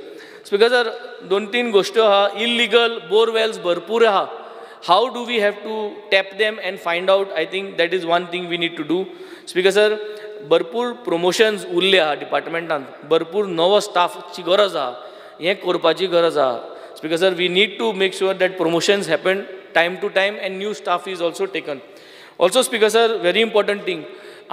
speaker sir, 2-3 गोश्टी आहा. इल्लिगल बोरवेल्स भरपूर आहा. How do we have to tap them and find out? I think that is one thing we need to do. Speaker sir, भरपूर promotions उरले आहा डिपार्टमेंटान, भरपूर नवो स्टाफची गरज आहा, हें करपाची गरज आहा. Speaker sir, we need to make sure that promotions happen time to time and new staff is also taken. Also, Speaker sir, very important thing,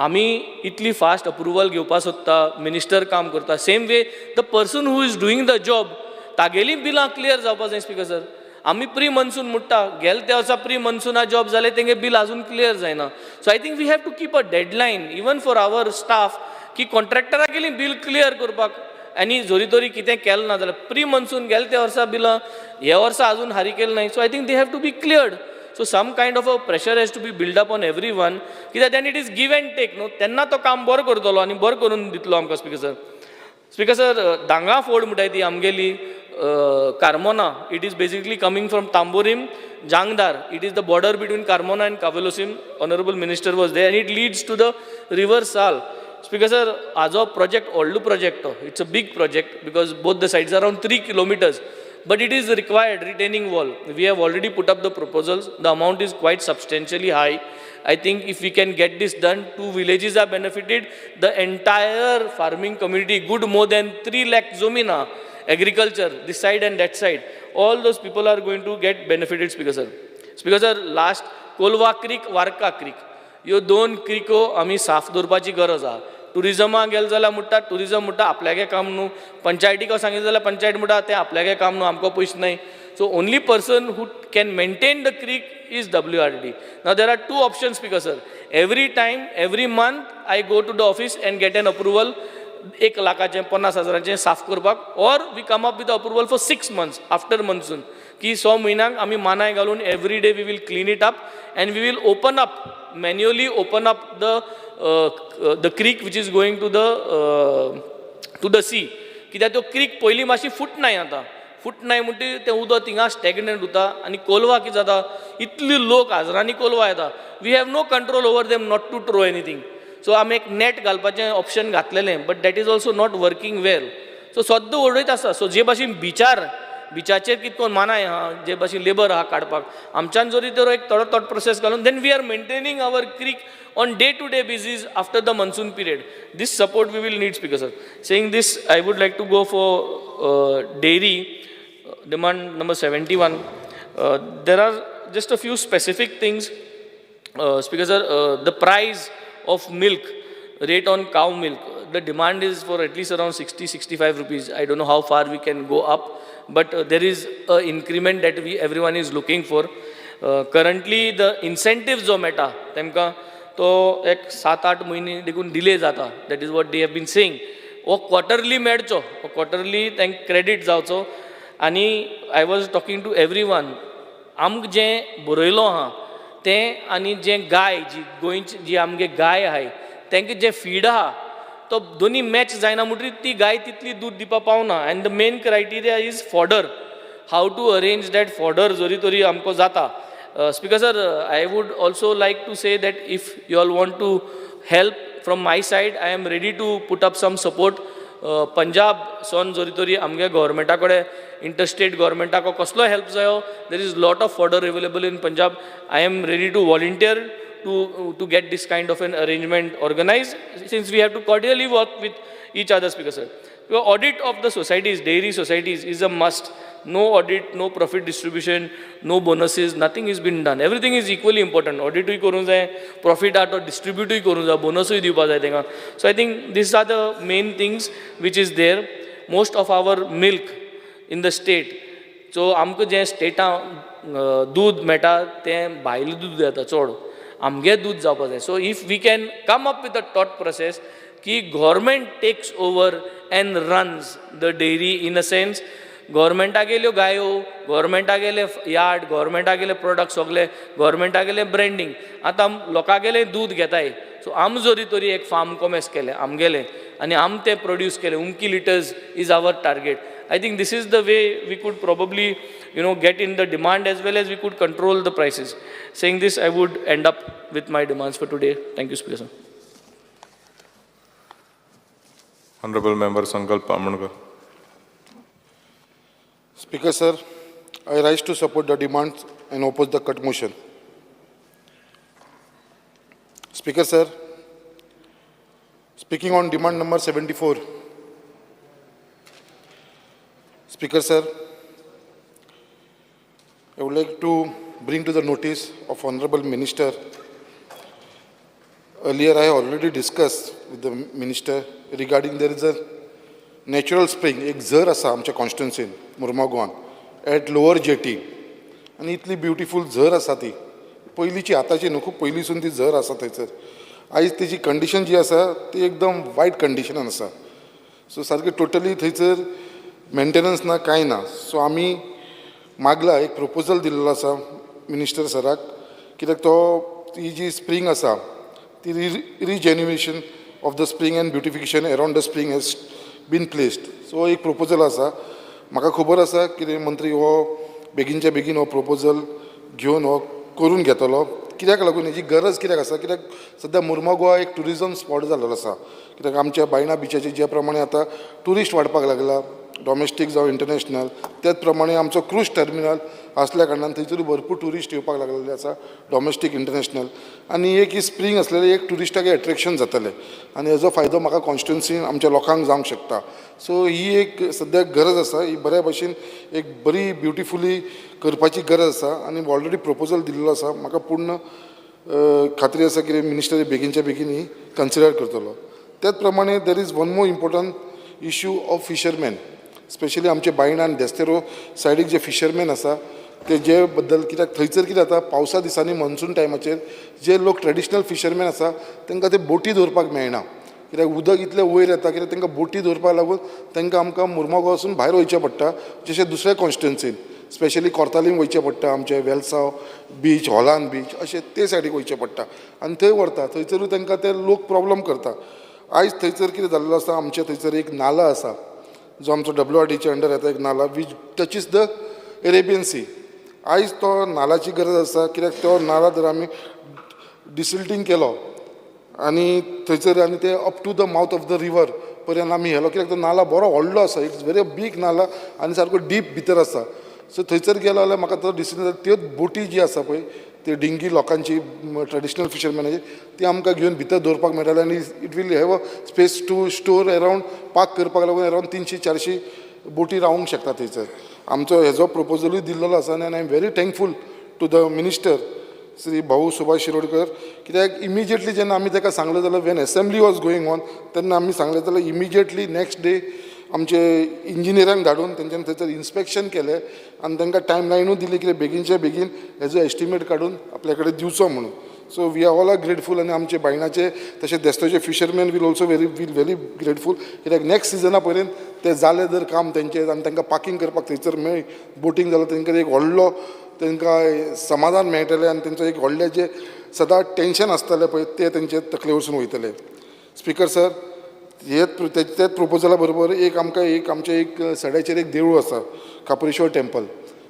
आमी इतली फास्ट अप्रुवल घेवपा सोदता, मिनिस्टर काम करता, same way the person who is doing the job तागेली बिलां clear जावपा जाय. Speaker sir, आमी प्री मनसून म्हणटा, गेले त्या वर्सा प्री मनसूना जॉब जाले, तेंगे बिल अजून क्लियर जायना. So I think we have to keep a deadline even for our staff की कॉन्ट्रॅक्टरा गेली बील क्लियर करपाक. आनी जोरी तोरी कितें केलें ना जाल्यार प्री मनसून गेले त्या वर्सा बिलां ह्या वर्सा अजून हारी केलें नाय. So I think they have to be cleared. So some kind of a pressure has to be build up on everyone, कित्याक then it is give and take न्हू. तेन्ना तो काम बरो करतलो आनी बरो करून दितलो आमकां. स्पीकर सर, स्पीकर सर, दांगा फोड म्हणटाय ती आमगेली Carmona, it is basically coming from Tamborim, जांगदार. It is the border between Carmona and Cavelossim. Honourable minister was there and it leads to the river Sal. Speaker sir, आजो project, व्हडलो project तो. It's a big project because both the sides are around 3 kilometers. But it is required retaining wall. We have already put up the proposals. The amount is quite substantially high. I think if we can get this done, 2 villages are benefited. The entire farming community, good more than 3 lakh zomina, agriculture, this side and that side. All those people are going to get benefited, Speaker sir. Speaker sir, last Kolva Creek, Warka Creek. ह्यो 2 crico आमी साफ दवरपाची गरज आहा. टुरिजमा गेले जाल्यार म्हणटा tourism म्हणटा आपल्यागे काम न्हू, पंचायतीक सांगितलें जाल्यार पंचायत म्हणटा तें आपल्यागे काम न्हू, आमकां पयशे नाय. So only person who can maintain the creek is WRD. Now there are 2 options, speaker sir. Every time, every month I go to the office and get an approval 1 लाखाचें 50,000चें साफ करपाक, or we come up with approval for 6 months after monsoon, की 6 म्हयन्यांक आमी मानाय घालून every day we will clean it up and we will open up manually open up the creek which is going to the sea. कित्याक तो creek पयलीं मातशी फुटनाय, आतां फुटनाय म्हणटी तें उदक थिंगा स्टॅग्नंट उरता. आनी कोलवा कितें जाता, इतले लोक हजारांनी कोलवा येता, we have no control over them not to throw anything. So आमी एक नेट घालपाचें ऑप्शन घातलेलें, but that is also not working well. So सद्दां उडयत आसा. सो जे भाशेन बिचाचेर कितको मानाय आहा, जे भाशेन लेबर आहा काडपाक, आमच्यान जरी तर एक थोडो प्रोसेस घालून then we are maintaining our creek on डे-to-day basis after the monsoon period. This support we will need, Speaker sir. Saying this, I would like to go for dairy demand number 71. There are just a few specific things, Speaker sir. The price of milk, rate on cow milk, the demand is for at least around 60-65 rupees. I don't know how far we can go up, but there is an increment that everyone is looking for. Currently the incentives जो मेटा तेमकां तो एक 7-8 म्हयने देखून delay जाता. That is what they have been saying. हो quarterly मेळचो, हो क्वॉर्टरली तांकां क्रेडीट जावचो. आनी I was talking to everyone, आमकां जें बरयलो आहा तें आनी जें गाय जी गोंयची जी आमगे गाय आहाय तांकां जें फीड आहा तो दोनी मॅच जायना म्हणटरी ती गाय तितली दूद दिवपा पावना. And the main criteria is fodder. How to arrange that fodder जोरी तोरी आमकां जाता. Speaker sir, I would also like to say that if you all want to help from my side, I am ready to put up some support. Punjab son जोरी तोरी आमगे गव्हर्मेंटा कडेन, interstate गव्हर्मेंटाक कसलो help जायो, there is lot of fodder available in Punjab. I am ready to volunteer to get this kind of an arrangement organized, since we have to cordially work with each other, Speaker sir. The audit of the societies, dairy societies, is a must. No audit, no profit distribution, no bonuses, nothing is been done. Everything is equally important. Audit ही करूं जाय, profit आहा तो distribute ही करूं जाय, bonus ही दिवपा जाय तेंकां. So I think these are the main things which is there. Most of our milk in the state, so आमकां जें स्टेटा दूद मेळटा तें भायलें दूद येता चड, आमगे दूद जावपा जाय. So if we can come up with a thought process की government takes over and runs the dairy in a sense, गव्हर्मेंटागेल्यो गायो, गव्हर्मेंटागेले यार्ड, गव्हर्मेंटागेले प्रोडक्ट सगळे, गव्हर्मेंटागेले ब्रँडींग, आतां लोकांगेले दूद घेताय. सो आम जरी तरी एक फार्म कॉमर्स केले आमगेले आनी आम ते प्रोड्यूस केले, उमकी litres is our target. I think this is the way we could probably, get in the demand as well as we could control the prices. Saying this, I would end up with my demands for today. Thank you, Speaker, sir. Honorable Member Sankalp Ammankar. Speaker, sir, I rise to support the demands and oppose the cut motion. Speaker, sir, speaking on demand number 74. Speaker, sir, I would like to bring to the notice of Honorable Minister. Earlier, I already discussed with the Minister regarding there is a natural spring, एक झर आसा आमच्या कॉन्स्टिट्युन्सीन मुर्मुगांवान at lower jetty आनी इतली beautiful झर आसा ती पयलींची आतांची न्हू खूब पयलींसून ती झर आसा थंयसर. आयज तेजी कंडिशन जी आसा ती एकदम वायट कंडिशनान आसा. सो सारकी टोटली थंयसर मेंटेनन्स ना कांय ना. सो आमी मागला एक प्रपोजल दिल्लो आसा मिनिस्टर सराक कित्याक तो ती जी स्प्रींग आसा ती rejuvenation of the spring and beautification around the spring has been placed. So एक प्रपोजल आसा. म्हाका खबर आसा कितें मंत्री हो बेगीनच्या बेगीन हो प्रपोजल घेवन हो करून घेतलो. कित्याक लागून हेजी गरज कित्याक आसा कित्याक सद्या मुर्मुगांव एक टुरिजम स्पॉट जाल्लो आसा. कित्याक आमच्या बायणा बिचाचेर ज्या प्रमाणे आतां ट्युरिस्ट वाडपाक लागला डॉमेस्टीक जावं इंटरनॅशनल त्याच प्रमाणे आमचो क्रूज टर्मिनल असल्या कारणान थंयसर भरपूर ट्युरिस्ट येवपाक लागलेले आसा डॉमेस्टीक इंटरनॅशनल आनी एक ही स्प्रींग असलेलें एक ट्युरिस्टाक एट्रॅक्शन जातलें आनी हेजो फायदो म्हाका कॉन्स्टिट्युन्सीन आमच्या लोकांक जावंक शकता. सो ही एक सद्याक गरज आसा. ही बऱ्या भशेन एक बरी ब्युटिफुली करपाची गरज आसा आनी ऑलरेडी प्रपोजल दिल्लो आसा. म्हाका पूर्ण खात्री आसा की मिनिस्टर बेगीनच्या बेगीन ही कन्सिडर करतलो. त्याच प्रमाणे there is one more important issue of fisherman specially आमचे बायणा आनी देस्तेरो सायडीक जे फिशरमॅन आसा ते बद्दल कित्याक थंयसर कितें जाता पावसा दिसांनी मॉन्सून टायमाचेर जे लोक ट्रेडिशनल फिशरमॅन आसा तांकां ते बोटी दवरपाक मेळना कित्याक उदक इतलें वयर येता कित्याक तांकां बोटी दवरपाक लागून तांकां आमकां मुर्मुगांव वचून भायर वयचें पडटा जशें दुसऱ्या कॉन्स्टिट्युन्सीन स्पेशली कोर्तालीम वयचें पडटा आमचे वेलसांव बीच हॉलान बीच अशें ते सायडीक वयचें पडटा आनी थंय व्हरता थंयसरूय तांकां ते लोक प्रॉब्लम करता. आयज थंयसर कितें जाल्लो आसा आमचे थंयसर एक नाला आसा जो आमचो WRDच्या अंडर येता एक नाला वीच टचीस द अरेबियन सी. आयज तो नालाची गरज आसा कित्याक तो नाला जर आमी डिसिल्टींग केलो आनी थंयसर आनी ते up to the mouth of the river पर्यंत आमी व्हेलो कित्याक तो नाला बरो व्हडलो आसा. इट्स व्हेरी बीग नाला आनी सारको डीप भितर आसा. सो थंयसर गेलो जाल्यार म्हाका तो डिसिजन त्यो बोटी जी आसा पळय ती डिंगी लोकांची ट्रेडिशनल फिशरमॅनाची ती आमकां घेवन भितर दवरपाक मेळटलें आनी it will have a space to store around park करपाक लागून अरावंड 300-400 बोटी रावूंक शकता थंयसर. आमचो हेजो प्रपोजलूय दिल्लो आसा आनी I am very thankful to the minister Shri Bhau Subhash Shirodkar कित्याक इमिजिएटली जेन्ना आमी ताका सांगलें जाल्यार Wien assembly was going on तेन्ना आमी सांगलें जाल्यार इमिजिएटली नेक्स्ट डे आमचे इंजिनियरांक धाडून तेंच्यांनी थंयसर इन्स्पेक्शन केलें आनी तांकां टायम लायनूय दिली की बेगीनच्या बेगीन हेजो एस्टिमेट काडून आपल्या कडेन दिवचो म्हणून. So we are all are grateful आनी आमचे बायणाचे तशें देस्ताचे fisherman will also very grateful कित्याक नेक्स्ट सिजना पर्यंत ते जालें जर काम तेंचें आनी तांकां पार्किंग करपाक थंयसर मेळ्ळी बोटींग जाल्यार तांकां एक व्हडलो तांकां समाधान मेळटलें आनी तेंचो एक व्हडलें जें सदां टेन्शन आसतलें पळय तें तेंचे तकले वचून वयतलें. स्पिकर सर तेच प्रपोजला बरोबर एक आमकां एक आमचे एक सड्याचेर एक देवूळ आसा कापुरेश्वर टेंपल.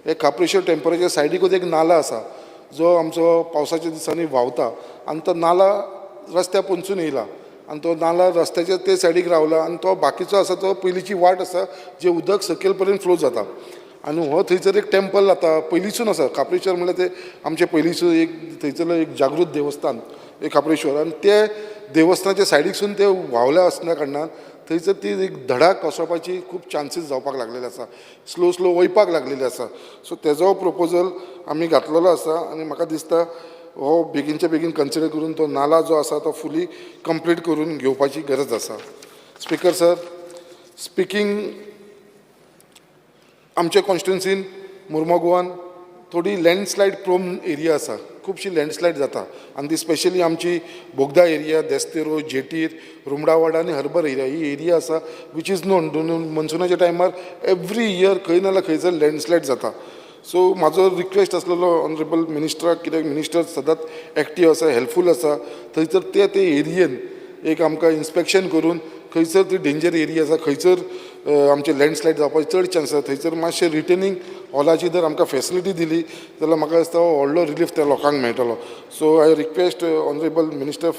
हे कापुरेश्वर टेंपलाच्या सायडीकूच एक नाला आसा जो आमचो पावसाच्या दिसांनी व्हांवता आनी तो नाला रस्त्यार पोंदसून येयला आनी तो नाला रस्त्याच्या ते सायडीक रावला आनी तो बाकीचो आसा तो पयलींची वाट आसा जे उदक सकयल पर्यंत फ्लो जाता आनी हो थंयसर एक टेंपल आतां पयलींसून आसा. कापुरेश्वर म्हणल्यार ते आमचे पयलींसून एक थंयसरलो एक जागृत देवस्थान एक कापुरेश्वर आनी ते देवस्थानाच्या सायडीकसून ते व्हांवल्या आसल्या कारणान थंयसर ती एक धडाक कोसळपाची खूब चान्सीस जावपाक लागलेले आसा स्लो वयपाक लागलेली आसा. सो तेजो प्रपोजल आमी घातलेलो आसा आनी म्हाका दिसता हो बेगीनच्या बेगीन कन्सिडर करून तो नाला जो आसा तो फुली कंप्लीट करून घेवपाची गरज आसा. स्पिकर सर स्पिकींग आमच्या कॉन्स्टिट्युन्सीन मुर्मुगांवान थोडी लँडस्लायड प्रोन एरिया आसा खुबशी लँडस्लायड जाता आनी ती स्पेशली आमची बोगदा एरिया, देस्तेरो, जेटीर, रुमडावाडा आनी हर्बर एरिया ही एरिया आसा वीच इज नोन मनसुनाच्या टायमार एवरी इयर खंय ना जाल्यार खंयसर लँडस्लायड जाता. सो म्हाजो रिक्वेस्ट आसलेलो ऑनरेबल मिनिस्टराक, कित्याक मिनिस्टर सदांच एक्टीव आसा, हेल्पफूल आसा, थंयसर ते एरियेन एक आमकां इन्स्पेक्शन करून खंयसर ती डेंजर एरिया आसा, खंयसर आमचे लँडस्लायड जावपाचे चड चान्स आसा, थंयसर मातशें रिटेनिंग हॉलाची जर आमकां फेसिलिटी दिली जाल्यार म्हाका दिसता व्हडलो रिलीफ त्या लोकांक मेळटलो. So I request honourable minister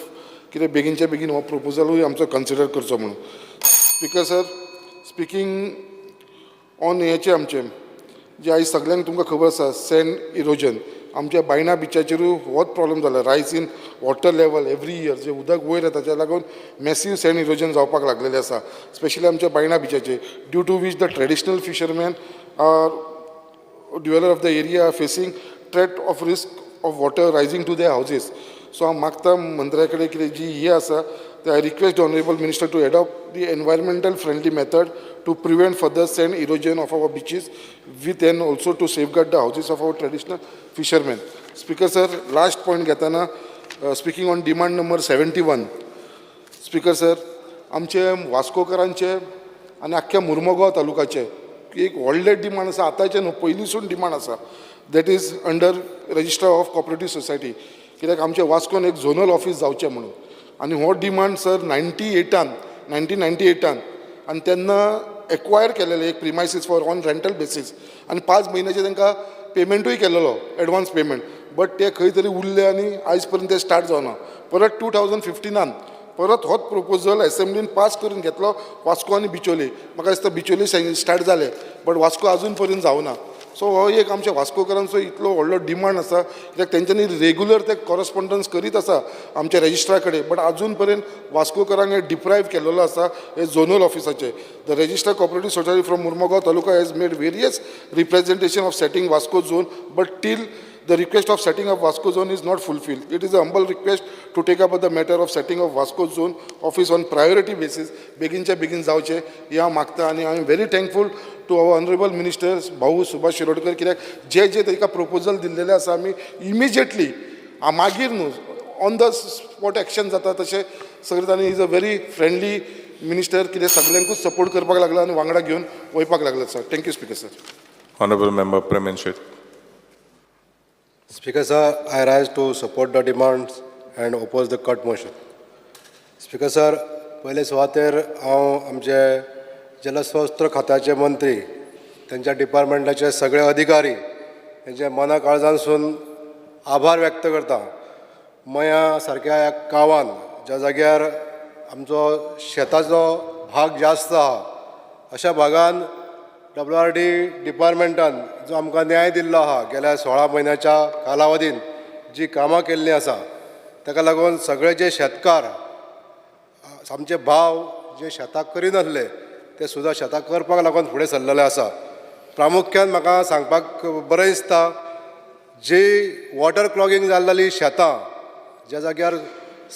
कितें बेगीनच्या बेगीन हो प्रपोजलूय आमचो कन्सिडर करचो म्हणून. स्पिकर सर, स्पिकींग ऑन हेचें आमचें जे आयज सगळ्यांक तुमकां खबर आसा सँड इरोजन आमच्या बायणा बिचाचेरूय होच प्रॉब्लम जाला. रायज in water level every year जे उदक वयर येता ताच्या लागून मॅसीव सँड इरोजन जावपाक लागलेलें आसा, स्पेशली आमच्या बायणा बिचाचेर, due to which the traditional fisherman are dweller of the area are facing threat of risk of water rising to their houses. So हांव मागता मंत्र्या कडेन कितें जी हे आसा ते I request the honourable minister to adopt the environmental friendly method to prevent further sand erosion of our beaches with and also to safeguard the houses of our traditional fishermen. Speaker sir, last point घेताना speaking on demand number 71. Speaker sir, आमचे वास्कोकरांचे आनी आख्ख्या मुर्मगांव तालुकाचे एक व्हडले demand आसा, आतांचे न्हू पयलींसून demand आसा, that is under register of cooperative society. कित्याक आमचे वास्कोन एक झोनल ऑफिस जावचें म्हणून. आनी हो डिमांड सर 1998 आनी तेन्ना एक्वायर केलेले एक premises for on rental basis आनी 5 म्हयन्याचे तांकां पेमेंटूय केलेलो एडवान्स पेमेंट, बट ते खंय तरी उरले आनी आयज पर्यंत ते स्टार्ट जावना. परत 2015 परत होच प्रपोजल असेंब्लीन पास करून घेतलो वास्को आनी बिचोली. म्हाका दिसता बिचोली स्टार्ट जाले बट वास्को अजून पर्यंत जावना. सो हो एक आमच्या वास्कोकरांचो इतलो व्हडलो डिमांड आसा, कित्याक तेंच्यांनी रेगुलर ते कॉरस्पॉन्डन्स करीत आसा आमच्या रजिस्ट्रा कडेन, बट अजून पर्यंत वास्कोकरांक हे डिप्रायव केलेलो आसा हे झोनल ऑफिसाचे. The registrar cooperative society from Mormugao taluka has made various representation of setting Vasco zone, but till the request of setting up Vasco zone is not fulfilled. It is a humble request to take up the matter of setting of Vasco zone office on priority basis. बेगिनच्या बेगीन जावचे हे हांव मागता आनी I am very thankful to our honourable ministers Bhau Subhash Shirodkar, कित्याक जे ताका प्रपोजल दिल्लेले आसा आमी इमिजिएटली मागीर न्हू ऑन द स्पॉट एक्शन जाता तशें सगळें तांणी is a very friendly minister, कितें सगळ्यांकूच सपोर्ट करपाक लागला आनी वांगडा घेवन वयपाक लागला sir. Thank you speaker sir. Honorable Member Pramin Sheth. Speaker sir, I rise to support the demands and oppose the cut motion. Speaker sir, पयले सुवातेर हांव आमचे जलस्रोत खात्याचे मंत्री त्यांच्या डिपार्टमेंटाचे सगळे अधिकारी हेंचे मना काळजानसून आभार व्यक्त करता. मया सारक्या गांवांत ज्या जाग्यार आमचो शेताचो भाग जास्त आहा अशा भागांत WRD डिपार्टमेंटान जो आमकां न्याय दिल्लो आहा गेल्या 16 म्हयन्याच्या कालावधीन जी कामां केल्लीं आसा ताका लागून सगळे जे शेतकार आमचे भाव जे शेताक करिनासले ते सुद्दां शेताक करपाक लागून फुडें सरलेले आसा. प्रामुख्यान म्हाका सांगपाक बरें दिसता जी वॉटर क्लॉगिंग जाल्ली शेतां ज्या जाग्यार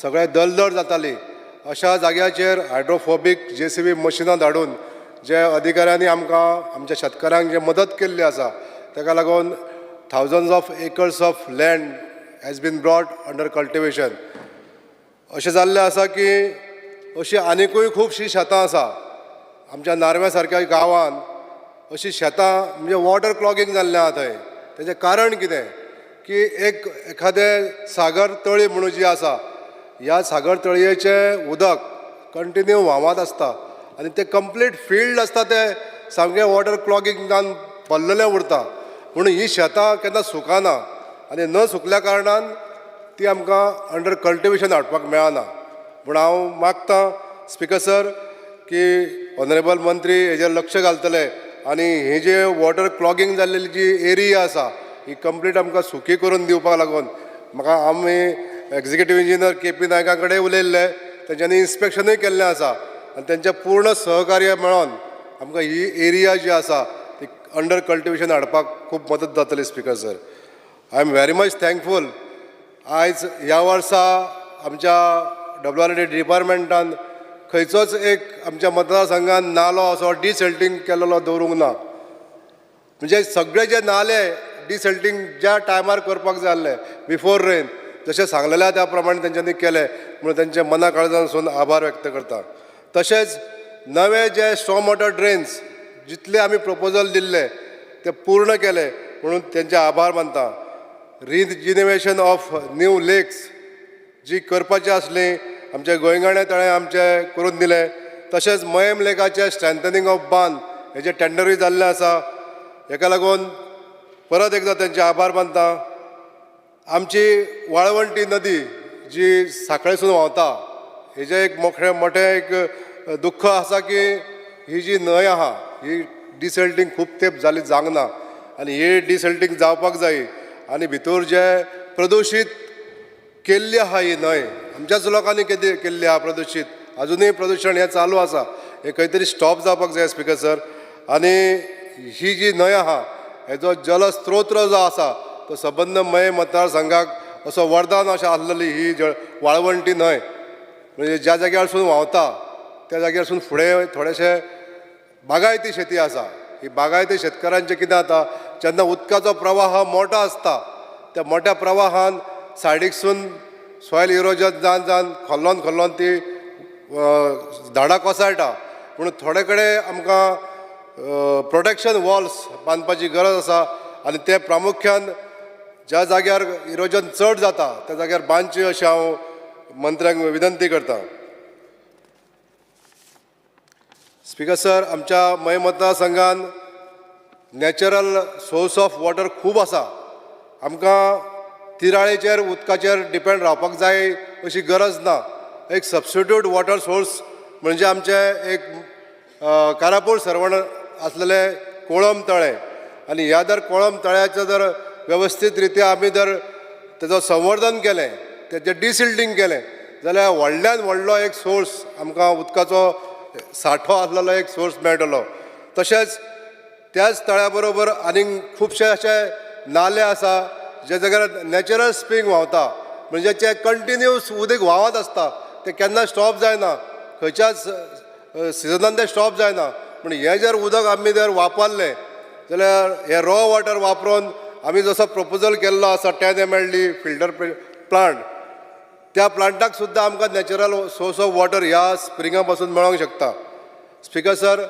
सगळे दलदल जाताली अशा जाग्याचेर हायड्रोफोबीक JCB मशिनां धाडून जे अधिकाऱ्यांनी आमकां आमच्या शेतकारांक जे मदत केल्ली आसा ताका लागून thousands of acres of land has been brought under cultivation. अशें जाल्लें आसा की अशीं आनिकूय खुबशीं शेतां आसा आमच्या नार्व्या सारक्या गांवांत अशीं शेतां म्हणजे वॉटर क्लॉगिंग जाल्लें आहा थंय. तेजें कारण कितें की एखादें सागर तळी म्हणून जी आसा ह्या सागर तळयेचें उदक कंटिन्यू व्हांवत आसता आनी ते कंप्लीट फिल्ड आसता ते सामकें वॉटर क्लॉगिंगान भरलेलें उरता. म्हणून ही शेतां केन्ना सुकाना आनी न सुकल्या कारणान ती आमकां अंडर कल्टिवेशन हाडपाक मेळना. पूण हांव मागतां स्पिकर सर की ऑनरेबल मंत्री हेजेर लक्ष घालतले आनी ही जे वॉटर क्लॉगिंग जाल्लेली जी एरिया आसा ही कंप्लीट आमकां सुकी करून दिवपाक लागून म्हाका आमी एक्झिक्युटीव इंजिनियर KP नायका कडेन उलयल्ले, तेंच्यांनी इन्स्पेक्शनूय केल्लें आसा आनी तेंचें पूर्ण सहकार्य मेळोन आमकां ही एरिया जी आसा ती अंडर कल्टिवेशन हाडपाक खूब मदत जातली. Speaker sir, I am very much thankful. आयज ह्या वर्सा आमच्या WRD डिपार्टमेंटान खंयचोच एक आमच्या मतदारसंघान नालो असो डिसल्टिंग केलेलो दवरूंक ना. म्हणजे सगळे जे नाले डिसल्टींग ज्या टायमार करपाक जाय आसलें बिफोर रेन जशें सांगलेल्या त्या प्रमाणे तेंच्यांनी केलें म्हणून तेंचे मना काळजांसून आभार व्यक्त करता. तशेंच नवे जे स्टॉर्म वॉटर ड्रेन्स जितले आमी प्रपोजल दिल्ले ते पूर्ण केले म्हणून तेंचे आभार मानता. रिजिनेवेशन ऑफ न्यू लेक्स जी करपाची आसली आमचे गोंयगाणे तळें आमचे करून दिलें. तशेंच मयम लेकाचे स्ट्रेंथनिंग ऑफ बांद हेजे टेंडरूय जाल्लें आसा. हेका लागून परत एकदां तेंचे आभार मानता. आमची वाळवंटी नदी जी सांखळेसून व्हांवता हेजे एक मोठें एक दुख्ख आसा की ही जी न्हंय आहा ही डिसल्टींग खूब तेंप जाली जावंक ना आनी ही डिसल्टींग जावपाक जायी आनी भितर जे प्रदुशीत केल्ली आहा ही न्हंय आमच्याच लोकांनी केल्ली आहा प्रदुशीत अजुनूय प्रदूषण हें चालू आसा हें खंय तरी स्टॉप जावपाक जाय स्पीकर सर. आनी ही जी न्हंय आहा हेजो जलस्त्रोत जो आसा तो सबंद मय मतदारसंघाक असो वरदान अशें आसलेली ही वाळवंटी न्हंय म्हणजे ज्या जाग्यारसून व्हांवता त्या जाग्यारसून फुडें थोडेशे बागायती शेती आसा. ही बागायती शेतकारांचें कितें जाता जेन्ना उदकाचो प्रवाह मोठो आसता त्या मोठ्या प्रवाहान सायडीकसून सॉयल इरोजन जावन खोल्लोन ती झाडां कोसळटा म्हणून थोडे कडेन आमकां प्रोटेक्शन वॉल्स बांदपाची गरज आसा आनी ते प्रामुख्यान ज्या जाग्यार इरोजन चड जाता त्या जाग्यार बांदची अशें हांव मंत्र्यांक विनंती करतां. स्पीकर सर आमच्या मय मतदारसंघान नॅचरल सोर्स ऑफ वॉटर खूब आसा. आमकां तिराळेचेर उदकाचेर डिपेंड रावपाक जाय अशी गरज ना. एक सबस्टिट्यूट वॉटर सोर्स म्हणजे आमचे एक कारापूर सरवण आसलेले कोळम तळें आनी ह्या जर कोळम तळ्याचें जर वेवस्थीत रित्या आमी जर तेजो संवर्धन केलें तेजें डिसिल्टींग केलें जाल्यार व्हडल्यान व्हडलो एक सोर्स आमकां उदकाचो सांठो आसलेलो एक सोर्स मेळटलो. तशेंच त्याच तळ्या बरोबर आनीक खुबशे अशे नाले आसा जे जाग्यार नॅचरल स्प्रिंग व्हांवता म्हणजे जे कंटिन्यूस उदक व्हांवत आसता ते केन्ना स्टॉप जायना खंयच्याच सिजनान ते स्टॉप जायना. पूण हें जर उदक आमी जर वापरलें जाल्यार हे रॉ वॉटर वापरून आमी जसो प्रपोजल केल्लो आसा 10 mld फिल्टर प्लांट त्या प्लांटाक सुद्दां आमकां नॅचरल सोर्स ऑफ वॉटर ह्या स्प्रिंगा पासून मेळोंक शकता. स्पीकर सर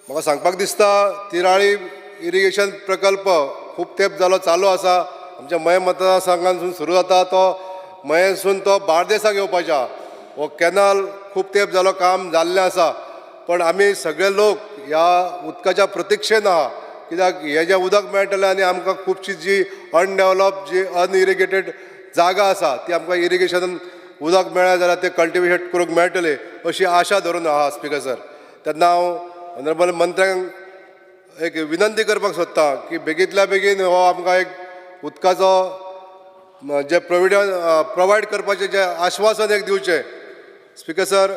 म्हाका सांगपाक दिसता तिराळी इरिगेशन प्रकल्प खूब तेंप जालो चालू आसा. आमच्या मय मतदारसंघांसून सुरू जाता तो मयेसून तो बार्देसाक येवपाच्या हो कॅनल खूब तेंप जालो काम जाल्लें आसा. पण आमी सगळे लोक ह्या उदकाच्या प्रतीक्षेन आहा कित्याक हें जें उदक मेळटलें आनी आमकां खुबशी जी अनडेवलप जी अनइरिगेटेड जागा आसा ती आमकां इरिगेशनान उदक मेळ्ळें जाल्यार ते कल्टिवेट करूंक मेळटलें अशी आशा धरून आहा स्पीकर सर. तेन्ना हांव ऑनरेबल मंत्र्यांक एक विनंती करपाक सोदतां की बेगींतल्या बेगीन हो आमकां एक उदकाचो जे प्रोवायड करपाचें जें आश्वासन एक दिवचें. Speaker sir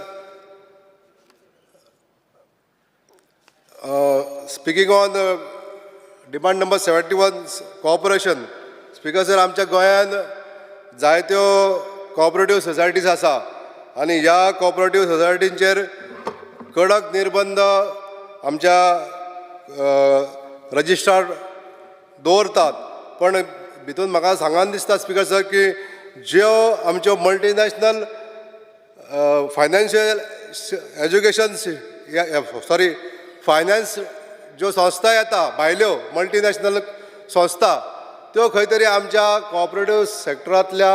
speaking on demand number 71 cooperation. Speaker sir आमच्या गोंयांत जायत्यो कॉपरेटीव सोसायटीज आसा आनी ह्या कॉपरेटीव सोसायटींचेर कडक निर्बंध आमच्या रजिस्ट्रार दवरतात. पण भितून म्हाका सांगान दिसता स्पीकर सर की ज्यो आमच्यो मल्टीनॅशनल फायनान्शियल एज्युकेशन फायनान्स ज्यो संस्था येता भायल्यो मल्टीनॅशनल संस्था त्यो खंय तरी आमच्या कॉपरेटीव सॅक्टरांतल्या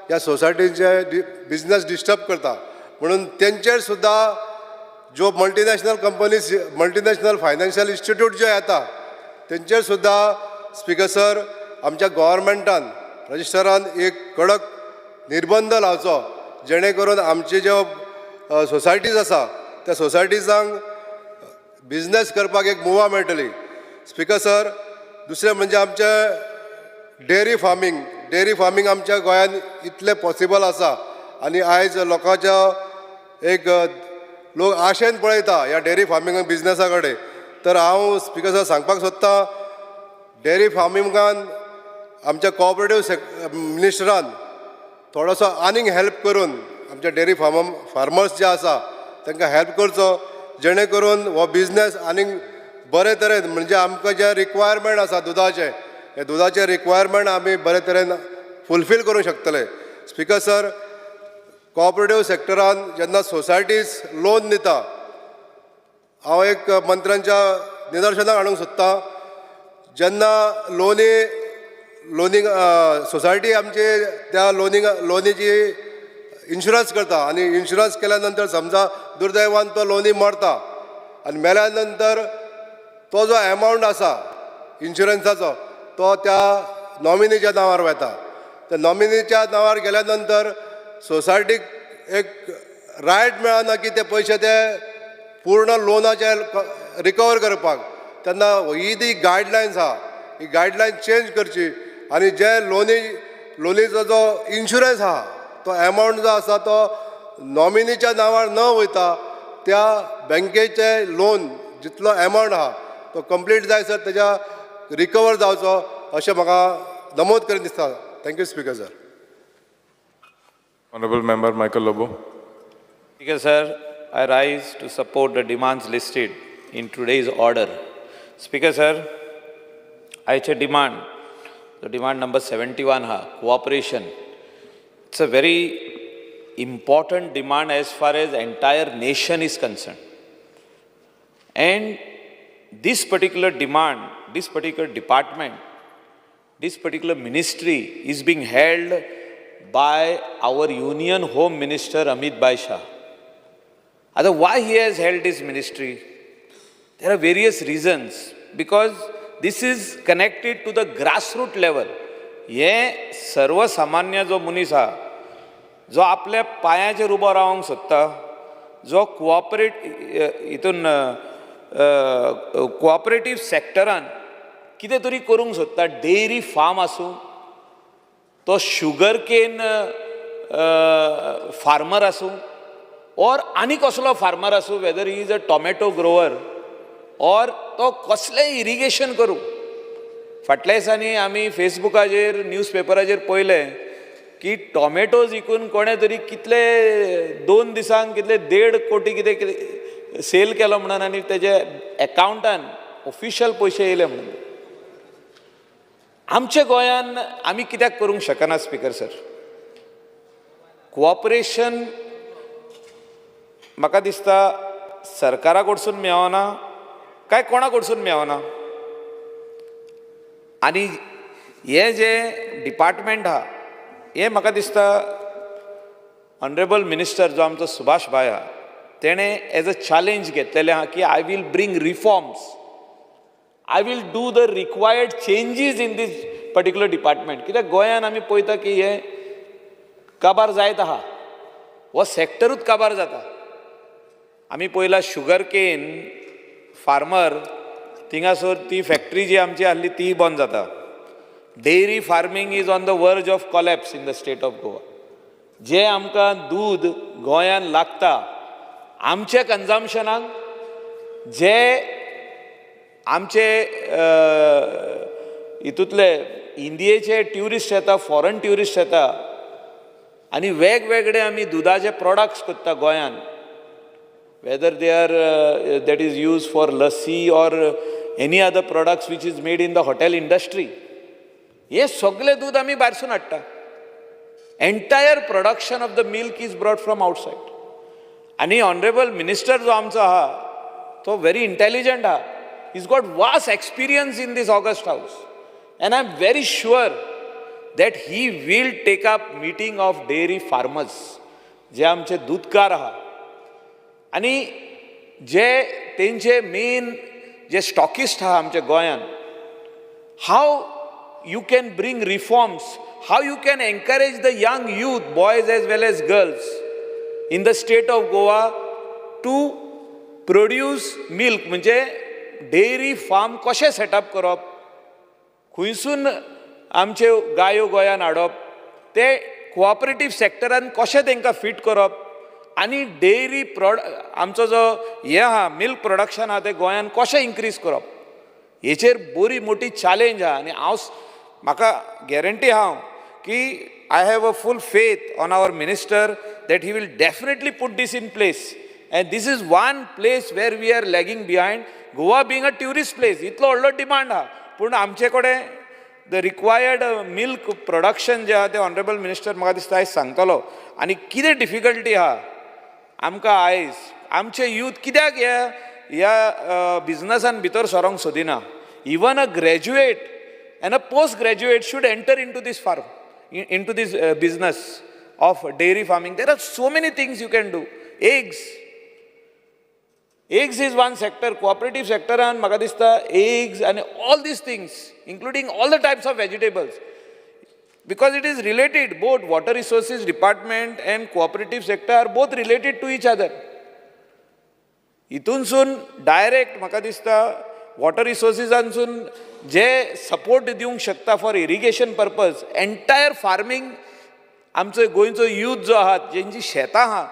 ह्या सोसायटीचे बिझनस डिस्टर्ब करता. म्हणून तेंचेर सुद्दां ज्यो multinational companies multinational financial institute जे येता तेंचेर सुद्दां स्पीकर सर आमच्या गव्हर्मेंटान रजिस्टरान एक कडक निर्बंध लावचो जेणे करून आमचे ज्यो सोसायटीज आसा त्या सोसायटीजांक बिझनेस करपाक एक मुवा मेळटली. स्पीकर सर दुसरें म्हणजे आमचे डेअरी फार्मींग आमच्या गोंयांत इतलें पॉसिबल आसा आनी आयज लोकांच्या एक लोक आशेन पळयता ह्या डेअरी फार्मिंग बिझनेसा कडेन. तर हांव स्पीकर सर सांगपाक सोदतां डेअरी फार्मिंगान आमच्या कॉपरेटीव मिनिस्टरान थोडोसो आनीक हेल्प करून आमच्या डेअरी फार्मर्स जे आसा तांकां हेल्प करचो जेणे करून हो बिझनेस आनीक बरे तरेन म्हणजे आमकां जे रिक्वायरमेंट आसा दुधाचे हे दुधाचे रिक्वायरमेंट आमी बरे तरेन फुलफील करूंक शकतले. स्पिकर सर, कोऑपरेटिव्ह सेक्टरान जेन्ना सोसायटीज लोन दिता, हांव एक मंत्र्यांच्या निदर्शनाक हाडूंक सोदता, जेन्ना लोनींग सोसायटी आमची त्या लोनीची इन्शुरन्स करता आनी इन्शुरन्स केल्या नंतर समजा दुर्दैवान तो लोनी मरता आनी मेल्या नंतर तो जो एमावंट आसा इन्शुरन्साचो तो त्या नॉमिनीच्या नांवार वता. त्या नॉमिनीच्या नांवार गेल्या नंतर सोसायटीक एक रायट मेळना की ते पयशे ते पूर्ण लोनाचे रिकवर करपाक. तेन्ना ही ती गायडलायन्स आहा, ही गायडलायन चेंज करची आनी जे लोनीचो जो इन्शुरन्स आहा तो एमावंट जो आसा तो नॉमिनीच्या नांवार न वयता त्या बँकेचे लोन जितलो एमावंट आहा तो कंप्लीट जायसर तेज्या रिकवर जावचो अशें म्हाका नमूद करून दिसता. Thank you speaker sir. Honorable Member Michael Lobo. Speaker sir, I rise to support the demands listed in today's order. Speaker sir, I demand, the demand number 71 ha, cooperation. It's a very important demand as far as entire nation is concerned. And this particular demand, this particular department, this particular ministry is being held by our Union Home Minister Amit Bhai Shah. Why he has held his ministry? There are various reasons. Because this is connected to the grassroots level. हे सर्वसामान्य जो मनीस हा, जो आपल्या पांयाचेर उबो रावंक सोदता, जो कोऑपरेटिव्ह सेक्टरान कितें तरी करूंक सोदता, डेयरी फार्म आसूं, तो शुगर केन फार्मर आसूं, और आनी कसलो फार्मर आसूं, weather he is a tomato Grover और तो कसलें इरिगेशन करूं. फाटल्या दिसांनी आमी फेसबुकाचेर न्यूजपेपराचेर पळयलें की टोमॅटोज विकून कोणें तरी कितले 2 दिसांक कितले 1.5 कोटी कितें सेल केलो म्हणून आनी तेजे एकावंटान ऑफिशियल पयशे येयले म्हणून. आमच्या गोंयान आमी कित्याक करूंक शकना स्पीकर सर? कोऑपरेशन म्हाका दिसता सरकारा कडसून मेळना काय कोणा कडसून मेळना. आनी हे जे डिपार्टमेंट आहा हे म्हाका दिसता ऑनरेबल मिनिस्टर जो आमचो सुभाष भाई आहा तेणें एज अ चॅलेंज घेतलेलें आहा की I will bring reforms, I will do the required changes in this particular department. कित्याक गोंयान आमी पळयता की हे काबार जायत आहा, हो सेक्टरूच काबार जाता. आमी पळयला शुगर केन फार्मर थिंगासर ती फॅक्टरी जी आमची आहली ती बंद जाता. Dairy farming is on the verge of collapse in the state of Goa. जे आमकां दूद गोंयान लागता आमच्या कन्जम्पशनाक, जे आमचे हितूंतले इंडियेचे ट्युरिस्ट येता, फॉरेन ट्युरिस्ट येता आनी वेगवेगळे आमी दुधाचे प्रॉडक्ट्स करता गोंयान, whether they are that is used for lassi or any other products which is made in the hotel industry. हे सगळे दूध आमी भायरसून हाडटा. Entire production of the milk is brought from outside. आनी ऑनरेबल मिनिस्टर जो आमचो आहा तो व्हेरी इंटेलिजंट आहा. He's got vast experience in this August House. And I'm very sure that he will take up meeting of dairy farmers. जे आमचे दूधकार आहा आनी जे तेंचे मेन जे स्टॉकिस्ट आहा आमच्या गोंयान, how you can bring reforms, how you can encourage the young youth, boys as well as girls in the state of Goa to produce milk. म्हणजे डेयरी फार्म कशें सेटअप करप, खंयसून आमचे गायो गोंयान हाडप, ते कोऑपरेटिव्ह सेक्टरान कशें तांकां फिट करप आनी डेयरी आमचो जो हे आहा मिल्क प्रोडक्शन आहा तें गोंयान कशें इन्क्रीज करप, हेचेर बरी मोठी चॅलेंज आहा. आनी म्हाका गॅरंटी आहा की I have a full faith on our minister that he will definitely put this in place. And this is one place where we are lagging behind. Goa being a tourist place, इतलो व्हडलो demand आहा, पूण आमचे कडेन the required milk production जे आहा ते honourable minister म्हाका दिसता आयज सांगतलो. आनी कितें डिफिकल्टी आहा आमकां आयज आमचे यूथ कित्याक ह्या बिझनसान भितर सरोंक सोदिना. Even a graduate and a postgraduate should enter into this farm, into this business of dairy farming. There are so many things you can do. Eggs is one sector, cooperative sector, and म्हाका दिसता eggs and all these things, including all the types of vegetables, because it is related. Both water resources department and cooperative sector are both related to each other. हितूनसून direct म्हाका दिसता water रिसोर्सिसांसून जे support दिवंक शकता for irrigation purpose, entire farming आमचो गोंयचो youth जो आहा, जेंची शेतां आहा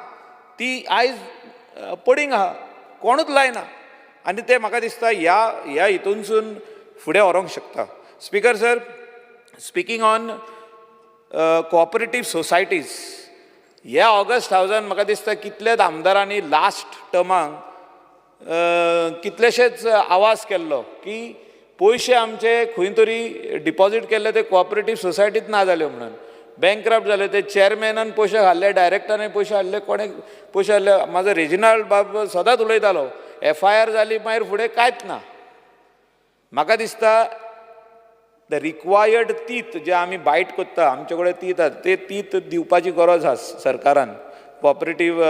ती आयज पडींग आहा, कोणूच लायना. आनी ते म्हाका दिसता ह्या हितूनसून फुडें व्हरूंक शकता. Speaker sir, speaking on cooperative societies, ह्या ऑगस्ट हावजान म्हाका दिसता कितलेच आमदारांनी लास्ट टर्माक कितलेशेच आवाज केल्लो की पयशे आमचे खंय तरी डिपॉझीट केल्ले ते कोऑपरेटीव सोसायटीत ना जाल्यो म्हणून, बँकक्रप्ट जाले, ते चॅरमॅनान पयशे हाडले, डायरेक्टरान पयशे हाडले, कोणे पयशे हाडले. म्हाजो रेजिनाल्ड बाब सदांच उलयतालो FIR जाली मागीर फुडें कांयच ना. म्हाका दिसता द रिक्वायर्ड तीत जे आमी बायट कोत्ता, आमचे कडेन तीत आसा, ते तीत दिवपाची गरज आसा सरकारान, cooperative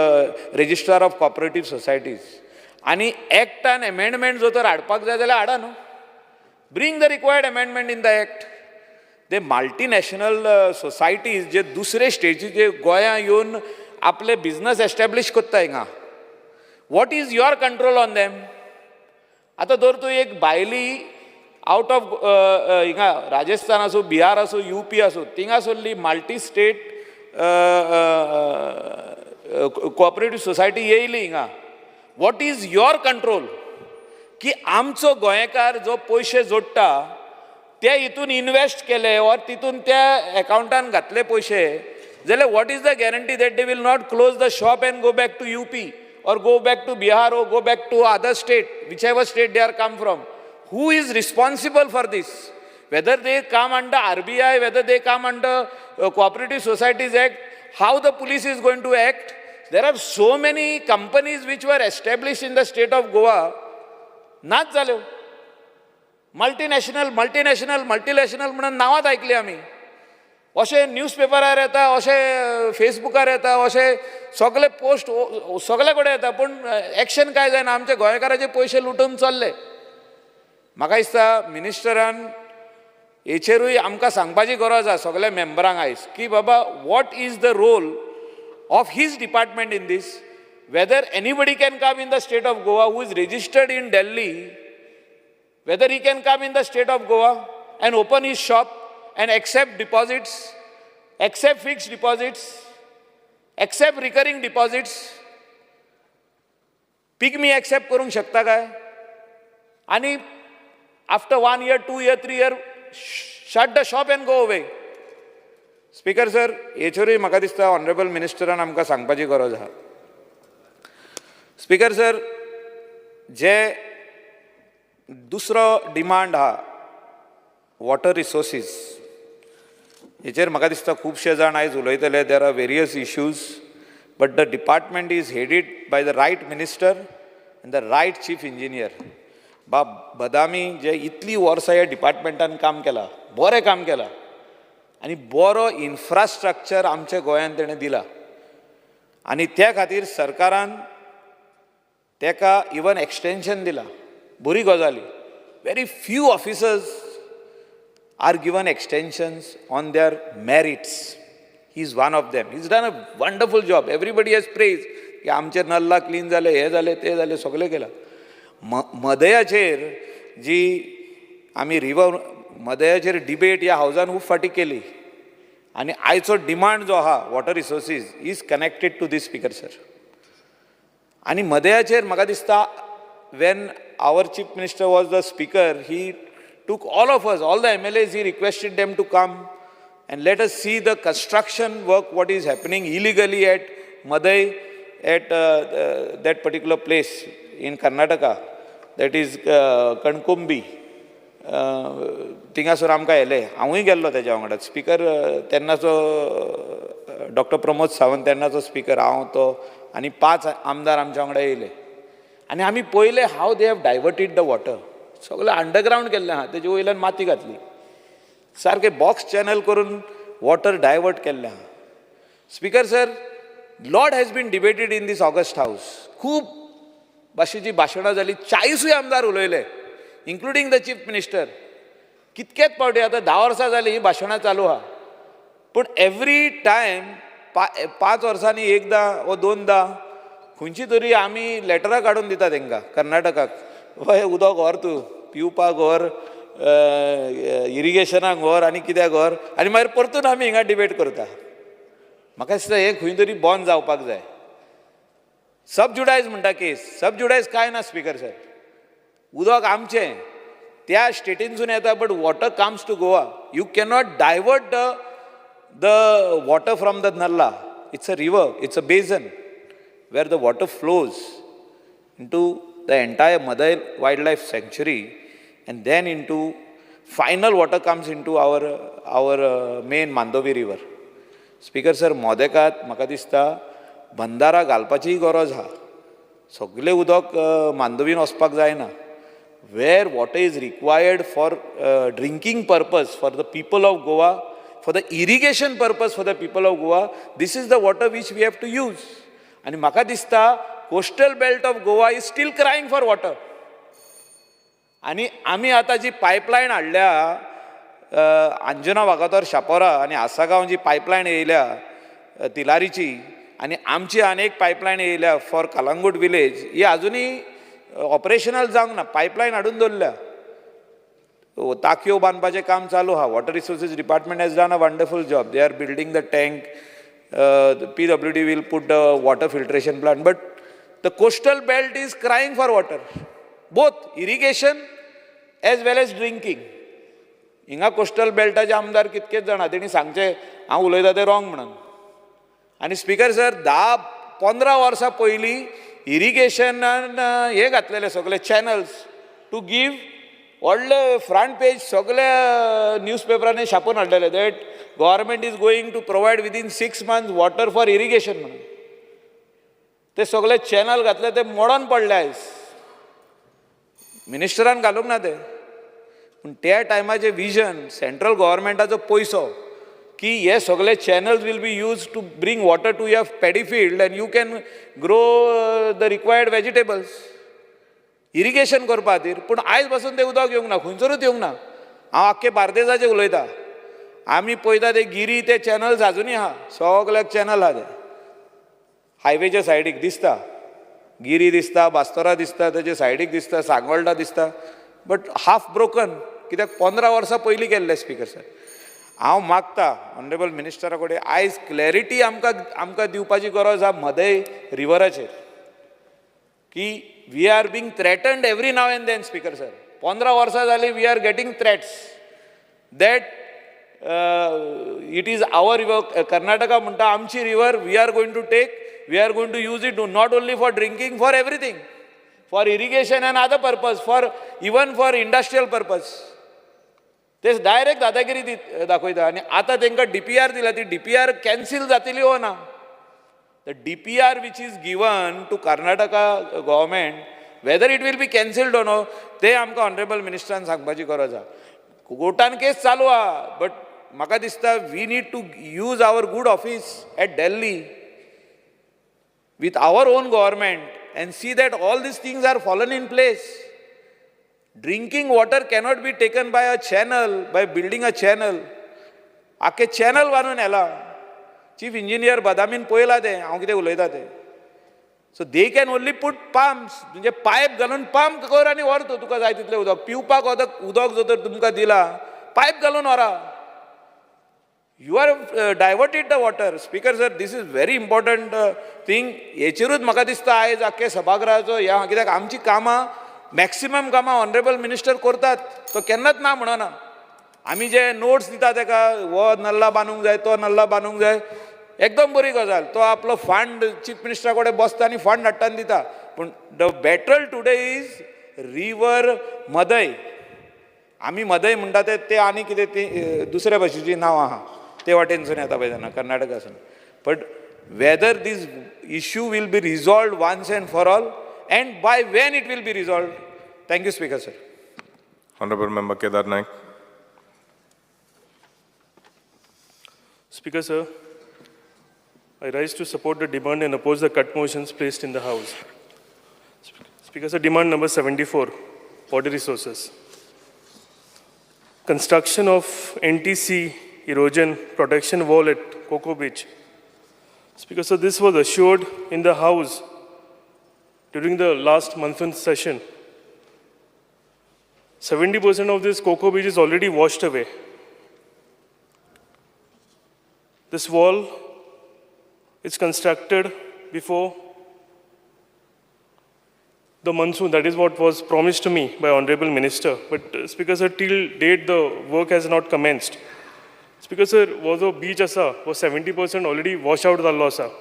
registrar of cooperative societies. आनी एक्टान एमेंडमेंट जर तर हाडपाक जाय जाल्यार हाडा न्हू, bring the required amendment in the act. ते मल्टीनॅशनल सोसायटीज जे दुसरे स्टेटीचे गोंयां येवन आपले बिझनस एस्टॅब्लिश कोत्ता हिंगा, what is your control on them? आतां जर तूं एक भायली आउट ऑफ हिंगा राजस्थान आसूं, बिहार आसूं, UP आसूं, थिंगासरली मल्टी स्टेट कोऑपरेटीव सोसायटी येयली हिंगा, वॉट इज युअर कंट्रोल? की आमचो गोंयकार जो पयशे जोडटा ते हितून इन्वेस्ट केले और तितून त्या अकाउंटान घातले पयशे, जाल्यार what is the guarantee that they will not close the shop and go back to UP or go back to Bihar or go back to other state, whichever state they are come from? Who is responsible for this? Whether they come under RBI, whether they come under Cooperative Societies Act, how the police is going to act? There are so many companies which were established in the state of Goa, नाच जाल्यो. Multinational म्हणून नांवांच आयकली आमी. अशें न्यूजपेपरार येता, अशें फेसबुकार येता, अशें सगळे पोस्ट सगळे कडेन येता, पूण एक्शन कांय जायना. आमचे गोंयकाराचे पयशे लुटून चल्ले. म्हाका दिसता मिनिस्टरान हेचेरूय आमकां सांगपाची गरज आसा सगळ्या मेंबरांक आयज की बाबा what is the role of his department in this. Whether anybody can come in the state of Goa who is registered in Delhi, whether he can come in the state of Goa and open his shop and accept deposits, accept fixed deposits, accept recurring deposits. Pigmy accept करूंक शकता काय? आणि after 1 year, 2 year, 3 year, shut the shop and go away. Speaker sir, हेचेरूय म्हाका दिसता honourable मिनिस्टरान आमकां सांगपाची गरज आहा. स्पीकर सर, जे दुसरो डिमांड आहा वॉटर रिसोर्सीस, हेचेर म्हाका दिसता खुबशे जाण आयज उलयतले. There are various issues, but the department is headed by the right minister and the right chief engineer. Badami जे इतली वर्सां ह्या डिपार्टमेंटान काम केलां, बरें काम केलां, आनी बरो इन्फ्रास्ट्रक्चर आमच्या गोंयांत तेणें दिला. आनी त्या खातीर सरकारान तेका इवन एक्सटेंशन दिला. बरी गजाली. Very few officers are given extensions on their merits. He is one of them. He's done a wonderful job. Everybody has praised. की आमचे नल्ला क्लीन जाले, हे जाले, ते जाले, सगळे केला. मदयाचेर जी आमी रिवर मदयाचेर डिबेट ह्या हावजान खूब फाटी केली, आनी आयचो डिमांड जो आहा water resources is connected to this. Speaker sir, आनी मदयाचेर म्हाका दिसता when our chief minister was the speaker, he took all of us, all the MLAs, he requested them to come and let us see the construction work, what is happening illegally at Madai, at that particular place in Karnataka, that is Kankumbi, थिंगासून आमकां येले, हांवूय गेल्लो तेज्या वांगडा. Speaker तेन्नाचो doctor Pramod Sawant तेन्नाचो speaker, हांव तो आनी 5 आमदार आमच्या वांगडा येयले. आनी आमी पळयलें how they have diverted the water. सगळें अंडरग्रावंड केल्लें आहा, तेजे वयल्यान माती घातली, सारकें बॉक्स चॅनल करून वॉटर डायवर्ट केल्लें आहा. Speaker sir, lot has been debated in this august house. खूब भाशेची भाशणां जाली, 40 आमदार उलयले, इन्क्लुडींग द चीफ मिनिस्टर. कितकेच फावटी आतां 10 वर्सां जालीं ही भाशणां चालू आहा, पूण एवरी टायम 5 वर्सांनी एकदां वा 2दां खंयची तरी आमी लेटरां काडून दिता तांकां कर्नाटकाक, हें उदक व्हर तूं, पिवपाक व्हर, इरिगेशनाक व्हर आनी कित्याक व्हर, आनी मागीर परतून आमी हिंगा डिबेट करता. म्हाका दिसता हें खंय तरी बंद जावपाक जाय. सबज्युडायज म्हणटा केस, सबज्युडायज कांय ना स्पीकर सर. उदक आमचें त्या स्टेटीनसून येता, but water comes to Goa. You cannot divert the water from the nala. It's a river, it's a basin where the water flows into the entire mother wildlife sanctuary, and then into final water comes into our main Mandovi river. Speaker sir, मोदेकात म्हाका दिसता बंदारा घालपाची गरज आहा. सगळें उदक मांदोवीन वचपाक जायना. Where water is required for drinking purpose for the people of Goa, for the irrigation purpose for the people of Goa, this is the water which we have to use. आणि म्हाका दिसता coastal belt of Goa is still crying for water. आनी आमी आतां जी pipeline हाडल्या अंजना वागातोर शापोरा आनी आसागांव जी pipeline येयल्या तिलारीची, आनी आमची आनीक पायपलायन येयल्या फॉर कलंगूट विलेज, ही आजुनूय ऑपरेशनल जावंक ना. पायपलायन हाडून दवरल्या, टाकयो बांदपाचें काम चालू आहा. Water resources department has done a wonderful job. They are building the tank. The PWD will put the water filtration plant, but the coastal belt is crying for water, both irrigation as well as drinking. हिंगा coastal बेल्टाचे आमदार कितकेच जाणा, तेणी सांगचे हांव उलयता तें wrong म्हणून. आनी स्पीकर सर, 10-15 वर्सां पयलीं इरिगेशनान हे घातलेले सगळे चॅनल्स टू गीव व्हडले फ्रंट पेज सगळे न्यूजपेपरांनी छापून हाडलेले that government is going to provide within 6 months water for irrigation म्हणून. ते सगळे चॅनल घातले, ते मोडोन पडले आयज. मिनिस्टरान घालूंक ना ते, पूण त्या टायमाचे विजन सेंट्रल गव्हर्मेंटाचो पयसो की हे सगळे channels will be use to bring water to your paddy field and you can grow the required vegetables irrigation करपा खातीर. पूण आयज पासून ते उदक येवंक ना, खंयसरूच येवंक ना. हांव आख्खे बार्देजाचें उलयता. आमी पळयता ते गिरी ते चॅनल्स आजुनूय आहा, सगळ्याक चॅनल आहा ते हायवेच्या सायडीक दिसता. गिरी दिसता, बास्तोरा दिसता, तेजे सायडीक दिसता, सांगोळडा दिसता, बट हाफ ब्रोकन. कित्याक 15 वर्सां पयलीं केल्ले स्पीकर सर. हांव मागता ऑनरेबल मिनिस्टरा कडेन आयज क्लॅरिटी आमकां दिवपाची गरज आहा मदय रिवराचेर, की we are being threatened every now and then speaker sir. 15 वर्सां जालीं we are getting threats that it is our river. Karnataka म्हणटा आमची river, we are going to take, we are going to use it not only for drinking, for everything, for irrigation and other purpose, for even for industrial purpose. ते direct दादागिरी दाखयता. आनी आतां तांकां DPR दिला, ती DPR कॅन्सील जातली हो ना. The DPR which is given to Karnataka government, whether it will be cancelled or no, ते आमकां ऑनरेबल मिनिस्टरान सांगपाची गरज आहा. कोर्टान केस चालू आहा, बट म्हाका दिसता we need to use our good office at Delhi with our own government and see that all these things are fallen in place. Drinking water cannot be taken by a channel, by building a channel. आख्खे channel बांदून येला. Chief engineer बदामीन पळयला तें, हांव कितें उलयता तें. So they can only put pumps, म्हणजे पायप घालून पंप कर आनी व्हर तूं, तुका जाय तितलें उदक. पिवपाक उदक जर तर तुमकां दिला, पायप घालून व्हरा. You are diverted the water. Speaker sir, this is very important thing. हेचेरूच म्हाका दिसता आयज आख्खे सभागृहाचो ह्या, कित्याक आमची कामां मॅक्सिमम कामां ऑनरेबल मिनिस्टर करतात, तो केन्नाच ना म्हणना. आमी जे नोट्स दिता ताका, हो नल्ला बांदूंक जाय, तो नल्ला बांदूंक जाय, एकदम बरी गजाल. तो आपलो फंड चीफ मिनिस्टरा कडेन बसता आनी फंड हाडटा आनी दिता. पूण the battle today is river मदय. आमी मदय म्हणटा ते आनी कितें ती दुसऱ्या भाशेची नांवां आहा ते वाटेनसून येता पळय तेन्ना कर्नाटकासून but whether this issue will be resolve once and for all and by when it will be resolve thank you speaker sir Honorable Member Kedar Naik. Speaker, sir, I rise to support the demand and oppose the cut motions placed in the House. Speaker, sir, demand number 74, water resources. Construction of NTC erosion protection wall at Coco Beach. Speaker, sir, this was assured in the House during the last monsoon session. 70% of this Coco Beach is already washed away. This wall is constructed before the monsoon. That is what was promised to me by Honorable Minister. But Speaker sir, till date the work has not commenced. Speaker sir, was a beach asa was 70% already washed out जाल्लो आसा.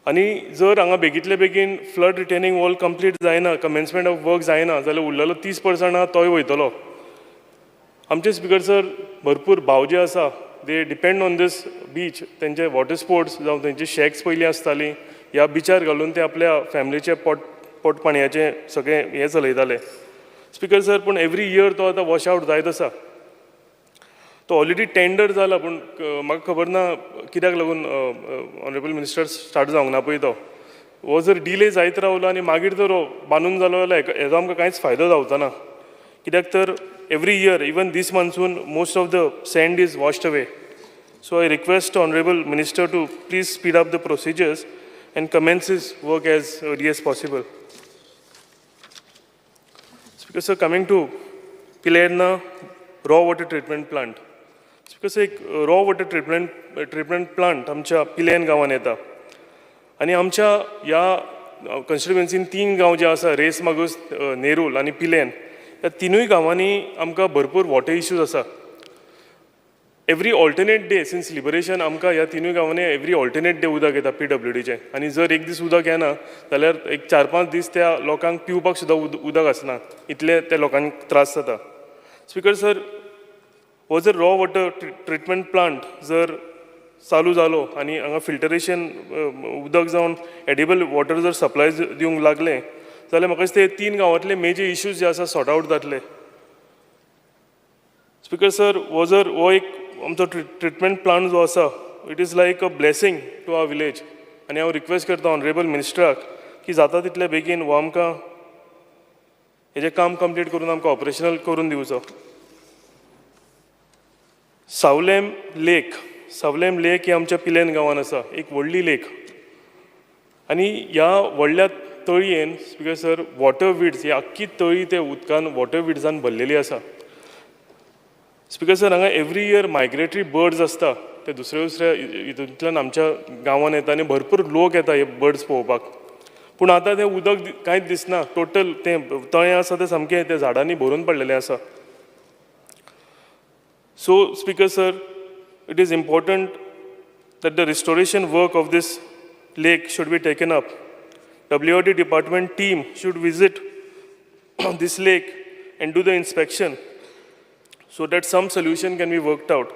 आणि जर हांगा बेगीतले बेगीन flood retaining wall complete जायना commencement of work जायना जाल्यार उरलेलो 30% आहा तोय वयतलो. आमचे स्पीकर सर भरपूर भाव जे आसा दे डिपेंड ऑन दीस बीच तेंचे वॉटर स्पोर्ट्स जावं तेंची शॅक्स पयलीं आसतालीं ह्या बिचार घालून ते आपल्या फॅमिलीचे पोटपाणयाचे सगळे हे चलयताले. स्पीकर सर पूण एवरी इयर तो आतां वॉश आवट जायत आसा. तो ऑलरेडी टेंडर जाला पूण म्हाका खबर ना कित्याक लागून ऑनरेबल मिनिस्टर स्टार्ट जावंक ना पळय तो. हो जर डिले जायत रावलो आनी मागीर जर हो बांदून जालो जाल्यार हेजो आमकां कांयच फायदो जावचो ना. कित्याक तर every year, even this monsoon, most of the sand is washed away. So I request Honorable Minister to please speed up the procedures and commence his work as early as possible. Speaker sir, coming to Pilerna raw water treatment plant. Speaker sir, एक raw water treatment plant आमच्या पिलेन गांवांत येता. आनी आमच्या ह्या कॉन्स्टिट्युएन्सीन 3 गांव जे आसा रेस मागूस नेरूल आनी पिलेन ह्या तिनूय गांवांनी आमकां भरपूर वॉटर इश्यूज आसा. Every alternate day since liberation आमकां ह्या तिनूय गांवांनी एवरी ऑल्टरनेट डे उदक येता PWDचें. आनी जर एक दीस उदक येना जाल्यार एक 4-5 दीस त्या लोकांक पिवपाक सुद्दां उदक आसना. इतले त्या लोकांक त्रास जाता. स्पीकर सर, हो जर रॉ वॉटर ट्रिटमेंट प्लांट जर चालू जालो आनी हांगा फिल्टरेशन उदक जावन एडिबल वॉटर जर सप्लाय दिवंक लागलें जाल्यार म्हाका दिसता 3 गांवांतले मेजर इश्यूज जे आसा सॉर्ट आवट जातले. स्पीकर सर, हो एक आमचो ट्रिटमेंट प्लांट जो आसा it is like a blessing to our village. आनी हांव रिक्वेस्ट करता ऑनरेबल मिनिस्टराक की जाता तितले बेगीन हो आमकां हेजें काम कंप्लीट करून आमकां ऑपरेशनल करून दिवचो. सावलेम लेक ही आमच्या पिलेन गांवांत आसा, एक व्हडली लेक. आनी ह्या व्हडल्या तळयेन स्पीकर सर वॉटर विड्स ही आख्खी तळी ते उदकान वॉटर विड्सान भरलेली आसा. स्पीकर सर, हांगा एवरी इयर मायग्रेटरी बर्ड्स आसता ते दुसऱ्या हितूंतल्यान आमच्या गांवांत येता आनी भरपूर लोक येता हे बर्ड्स पळोवपाक. पूण आतां तें उदक कांयच दिसना. टोटल तें तळें आसा तें सामकें त्या झाडांनी भरून पडलेलें आसा. So speaker sir, it is important that the restoration work of this lake should be taken up. WRD department team should visit this lake and do the inspection so that some solution can be worked out.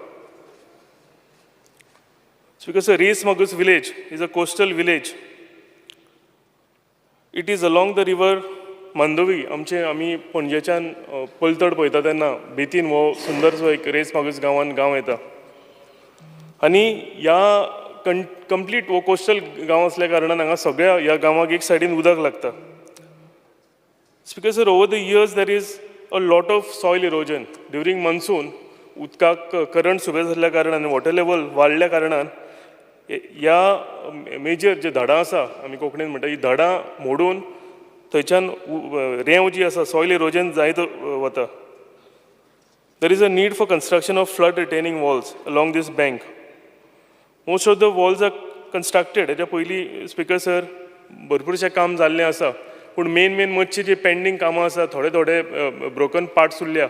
Because Reis Magus village is a coastal village. It is along the river Mandovi. आमी पणजेच्यान पलतड पळयता तेन्ना बेतीन हो सुंदरसो एक race Magos गांवांत गांव येता. आनी ह्या कंप्लीट हो कोस्टल गांव असल्या कारणान हांगा सगळ्या ह्या गांवाक एक सायडीन उदक लागता. Speaker sir, over the years there is a lot of soil erosion during monsoon. उदकाक करंट सुबेज जाल्ल्या कारणान वॉटर लेवल वाडल्या कारणान ह्या मेजर जे धडां आसा आमी कोंकणीन म्हणटा ही धडां मोडून थंयच्यान रेंव जी आसा सॉयल इरोजन जायत वता. There is a need for construction of flood retaining walls along this bank. Most of the walls are constructed. हेच्या पयलीं स्पीकर सर भरपूरशें काम जाल्लें आसा. पूण मेन मच्छी जे पेंडींग कामां आसा थोडे ब्रोकन पार्ट्स उरल्या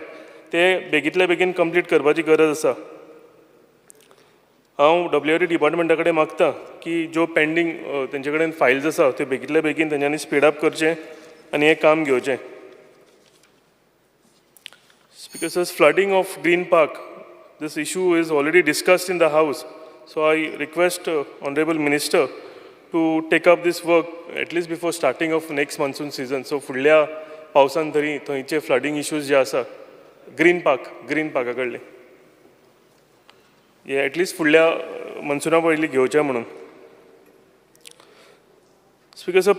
ते बेगीतल्या बेगीन कंप्लीट करपाची गरज आसा. हांव WRD डिपार्टमेंटा कडेन मागतां की ज्यो पेंडींग तेंचे कडेन फायल्स आसा त्यो बेगीतल्या बेगीन तेंच्यांनी स्पीड अप करचें आनी हें काम घेवचें. Speaker, sir, flooding of Green Park, this issue is already discussed in the House. So I request Honorable Minister to take up this work at least before starting of next monsoon season. So फुडल्या पावसान तरी थंयचे flooding issues जे आसा Green Park कडले हे at least फुडल्या monsoona पयलीं घेवचे म्हणून. Speaker, sir,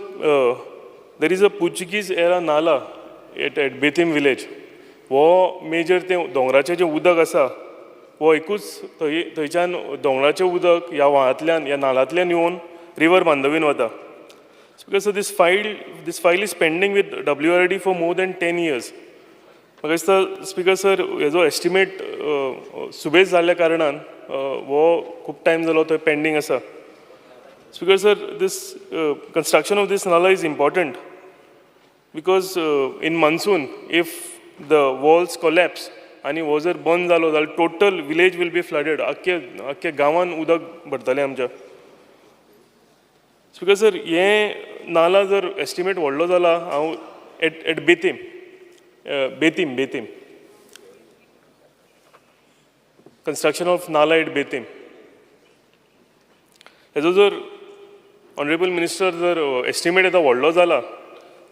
there is a Portuguese era nala at Bethim village. वो मेजर ते दोंगराचें जें उदक आसा वो एकूच थंयच्यान दोंगराचें उदक ह्या व्हाळांतल्यान ह्या नालांतल्यान येवन रिवर बांदवीन वता. Because this file is pending with WRD for more than 10 years. म्हाका दिसता स्पीकर सर हेजो एस्टिमेट सुबेज जाल्ल्या कारणान वो खूब टायम जालो थंय पेंडींग आसा. Speaker sir, this construction of this nala is important because in monsoon, if the walls collapse and वो जर बंद जालो जाल्यार total village will be flooded. आख्खे गांवान उदक भरतलें आमच्या. Speaker sir, हे नाला जर एस्टिमेट व्हडलो जाला हांव at Betim construction of nala at Betim हेजो जर ऑनरेबल मिनिस्टर जर एस्टिमेट येता व्हडलो जाला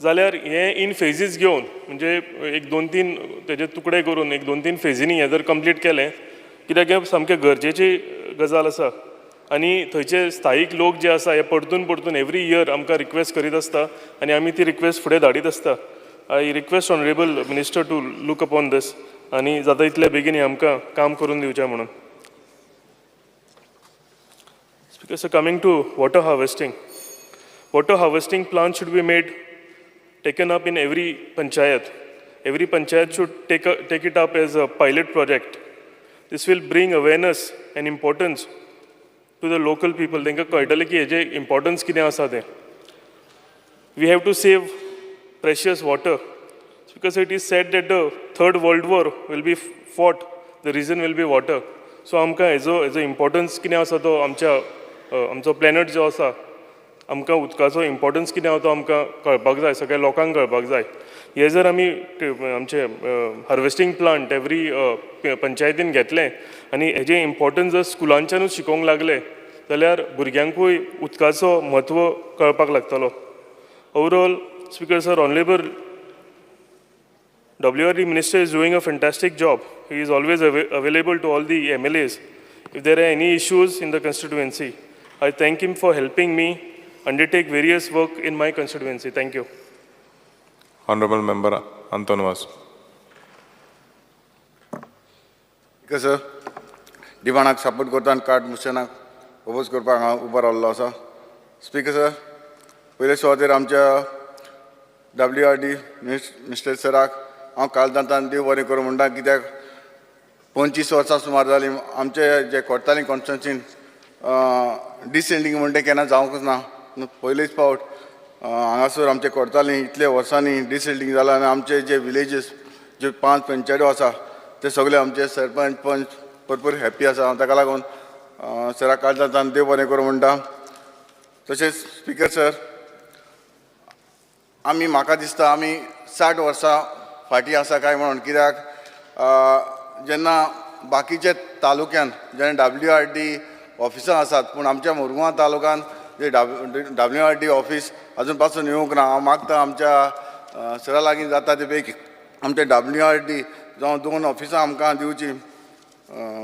जाल्यार हें इन फेजीस घेवन म्हणजे एक 2-3 तेजे तुकडे करून एक 2-3 फेजींनी हें जर कंप्लीट केलें कित्याक हें सामकें गरजेची गजाल आसा आनी थंयचे स्थायीक लोक जे आसा हे परतून एवरी इयर आमकां रिक्वेस्ट करीत आसता आनी आमी ती रिक्वेस्ट फुडें धाडीत आसता. I request honourable minister to look upon this आनी जाता इतले बेगीन आमकां काम करून दिवचें म्हणून. So coming to water harvesting plants should be taken up in every panchayat. Every panchayat should take it up as a pilot project. This will bring awareness and importance to the local people. They कळटलें की हेजे importance कितें आसा तें. We have to save precious water because it is said that the Third World War will be fought. The reason will be water. So आमकां हेजो importance कितें आसा तो आमचो प्लॅनट जो आसा आमकां उदकाचो इम्पॉर्टन्स कितें आसा तो आमकां कळपाक जाय, सगळ्या लोकांक कळपाक जाय. हे जर आमी आमचे हार्वेस्टींग प्लांट एवरी पंचायतीन घेतले आनी हेजें इम्पॉर्टन्स जर स्कुलांच्यानूच शिकोवंक लागले जाल्यार भुरग्यांकूय उदकाचो म्हत्व कळपाक लागतलो. Overall speaker sir, honourable WRD minister is doing a fantastic job. He is always available to all the MLAs if there are any issues in the constituency. I thank him for helping me undertake various work in my constituency. Thank you. Honorable Member Anton Vas. Because डिमांडाक support करता आनी card मोशनाक oppose करपाक हांव उबो रावल्लो आसा. Speaker sir, पयले सुवातेर आमच्या WRD मिनिस्टर सराक हांव काल जातान देव बरें करूं म्हणटा, कित्याक 25 वर्सां सुमार जालीं आमचे जे कोर्तालीं कॉन्स्टिट्युन्सीन डिसेंडिंग म्हणटा केन्ना जावंकच ना. पयलेच फावट हांगासर आमचे कोर्तालीं इतले वर्सांनी डिसेंडिंग जालां आनी आमचे जे विलेजीस जे 5 पंचायतो आसा ते सगळे आमचे सरपंच पंच भरपूर हॅप्पी आसा. ताका लागून सराक काल जातान देव बरें करूं म्हणटा. तशेंच स्पीकर सर, म्हाका दिसता आमी 60 वर्सां फाटीं आसा काय म्हणून, कित्याक जेन्ना बाकीचे तालुक्यान जेन्ना WRD ऑफिसां आसात पूण आमच्या मुरगांव तालुक्यान जे WRD ऑफीस अजून पासून येवंक ना. हांव मागता आमच्या सरा लागीं जाता ते पैकी आमचे WRD जावं 2 ऑफिसां आमकां दिवची.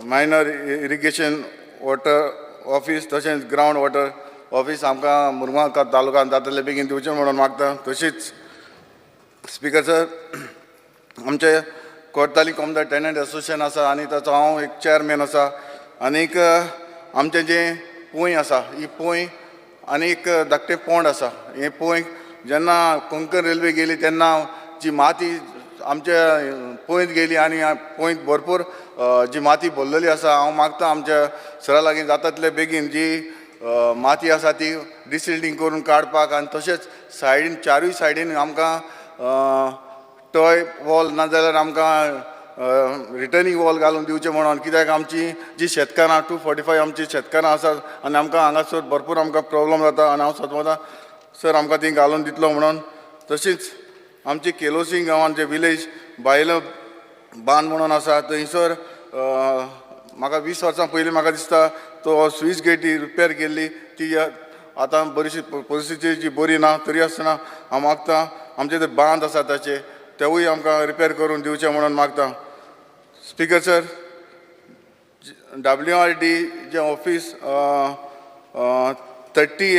मायनर इरिगेशन वॉटर ऑफीस तशेंच ग्रावंड वॉटर ऑफीस आमकां मुरगांव तालुक्यान जातले बेगीन दिवचें म्हणून मागता. तशीच स्पीकर सर, आमचे कोर्ताली कॉमदार टेनंट एसोसिएशन आसा आनी ताचो हांव एक चेअरमॅन आसा. आनीक आमचें जें पोंय आसा ही पोंय आनी एक धाकटें पोंड आसा. हे पोंय जेन्ना कोंकण रेल्वे गेली तेन्ना जी माती आमच्या पोंयत गेली आनी पोंयत भरपूर जी माती भरलेली आसा. हांव मागता आमच्या सरा लागीं जाता तितले बेगीन जी माती आसा ती डिसिल्डिंग करून काडपाक आनी तशेंच सायडीन 4य सायडीन आमकां टॉय वॉल नाजाल्यार आमकां रिटर्निंग वॉल घालून दिवचें म्हणून, कित्याक आमची जी शेतकारां 245 आमची शेतकारां आसात आनी आमकां हांगासर भरपूर आमकां प्रॉब्लम जाता आनी हांव सदमता सर आमकां ती घालून दितलो म्हणून. तशीच आमची केलोसिंग गांवान जे विलेज बांद म्हणून आसा थंयसर म्हाका 20 वर्सां पयलीं म्हाका दिसता तो स्विच गेट रिपेर केल्ली ती आतां बरीशी परिस्थिती जी बरी ना तरी आसतना हांव मागतां आमचे ते बांद आसा ताचे तेवूय आमकां रिपेर करून दिवचे म्हणून मागतां. स्पिकर सर, WRD जे ऑफिस 30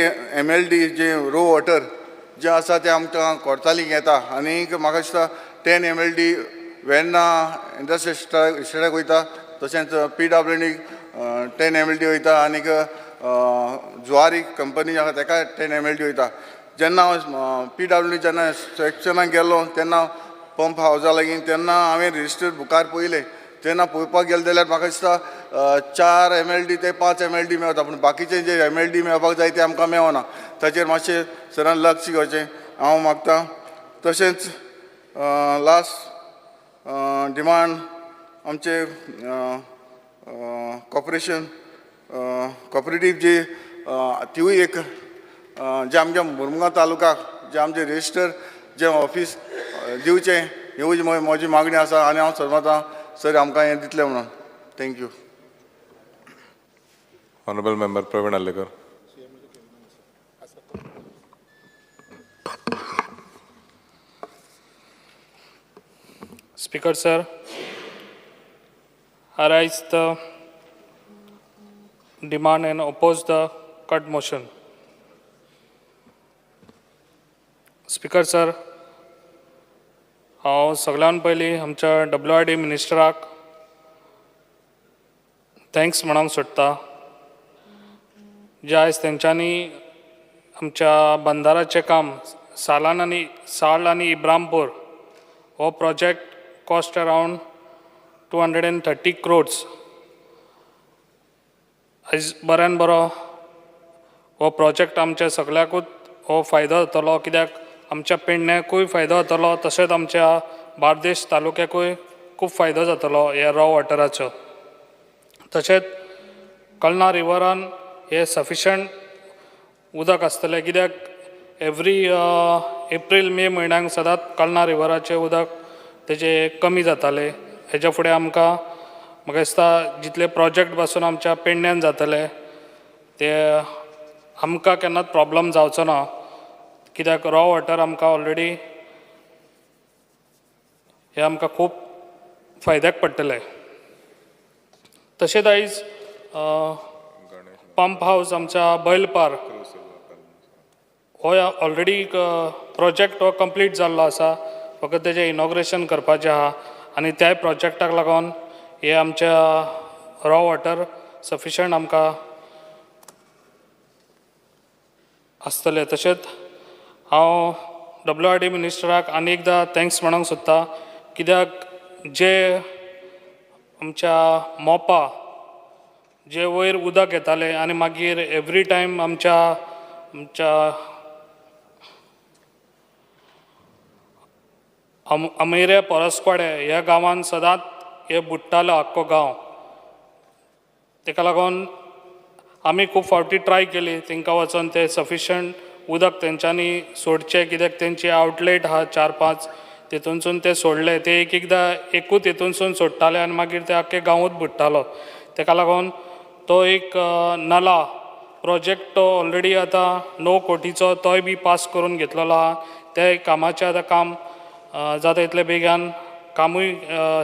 MLD जे रो वॉटर जे आसा ते आमकां कोर्तालीक येता आनीक म्हाका दिसता 10 MLD वेर्ना इंडस्ट्रियल इस्टेटाक वयता तशेंच PWD 10 MLD वयता आनीक जुवारी कंपनी आसा ताका 10 MLD वयता. जेन्ना हांव PWD जेन्ना सेक्शनाक गेल्लो तेन्ना पंप हावजा लागीं तेन्ना हांवें रजिस्टर्ड बुकार पयले तेन्ना पळोवपाक गेले जाल्यार म्हाका दिसता 4 MLD ते 5 MLD मेळटा पूण बाकीचे जे MLD मेळपाक जाय ते आमकां मेळना. ताचेर मातशें सरान लक्ष घेवचें हांव मागतां. तशेंच लास्ट डिमांड आमचे कॉपरेटीव जी तिवूय एक जे आमच्या मुरमुगांव तालुकाक जे आमचे रजिस्टर जे ऑफिस दिवचें ह्योय म्हजी मागणी आसा आनी हांव समजतां सर आमकां हें दितलें म्हणून. Thank you. Honorable Member Praveen Allekar. Speaker sir, I raise the demand and oppose the cut motion. Speaker sir, हांव सगळ्यान पयलीं आमच्या WRD मिनिस्टराक थँक्स म्हणूंक सोदता जे आयज तेंच्यांनी आमच्या बंदाराचें काम साल आनी इब्रामपूर हो प्रोजेक्ट कॉस्ट अरावंड 230 crores. आयज बऱ्यान बरो हो प्रोजेक्ट आमच्या सगळ्याकूच हो फायदो जातलो कित्याक आमच्या पेडण्याकूय फायदो जातलो तशेंच आमच्या बार्देश तालुक्याकूय खूब फायदो जातलो ह्या रॉ वॉटराचो. तशेंच कळना रिवरान हे सफिशंट उदक आसतलें कित्याक एवरी एप्रील मे म्हयन्याक सदांच कळना रिवराचें उदक तेजें कमी जातालें. हेच्या फुडें आमकां म्हाका दिसता जितले प्रोजेक्ट पासून आमच्या पेडण्यान जातले ते आमकां केन्नाच प्रॉब्लम जावचो ना कित्याक रॉ वॉटर आमकां ऑलरेडी हे आमकां खूब फायद्याक पडटलें. तशेंच आयज पंप हावस आमच्या बैलपार हो ऑलरेडी प्रोजेक्ट हो कंप्लीट जाल्लो आसा फकत तेजें इनॉग्रेशन करपाचें आहा आनी त्या प्रोजेक्टाक लागून हे आमच्या रॉ वॉटर सफिशंट आमकां आसतलें. तशेंच हांव WRD मिनिस्टराक आनी एकदां थँक्स म्हणूंक सोदता कित्याक जे आमच्या मोपा जे वयर उदक येतालें आनी मागीर एवरी टायम आमच्या अमेऱ्या परसकोडे ह्या गांवांत सदांच हे बुडटालो आख्खो गांव. ताका लागून आमी खूब फावटी ट्राय केली तांकां वचोन ते सफिशंट उदक तेंच्यांनी सोडचें कित्याक तेंची आवटलेट आहा 4-5 तेतूनसून ते सोडले ते एकूच हेतूनसून सोडटाले आनी मागीर ते आख्खे गांवूच बुडटालो. ताका लागून तो एक नला प्रोजेक्ट तो ऑलरेडी आतां 9 कोटीचो तोय बी पास करून घेतलेलो आहा. ते कामाचें आतां काम जाता तितले बेगीन कामूय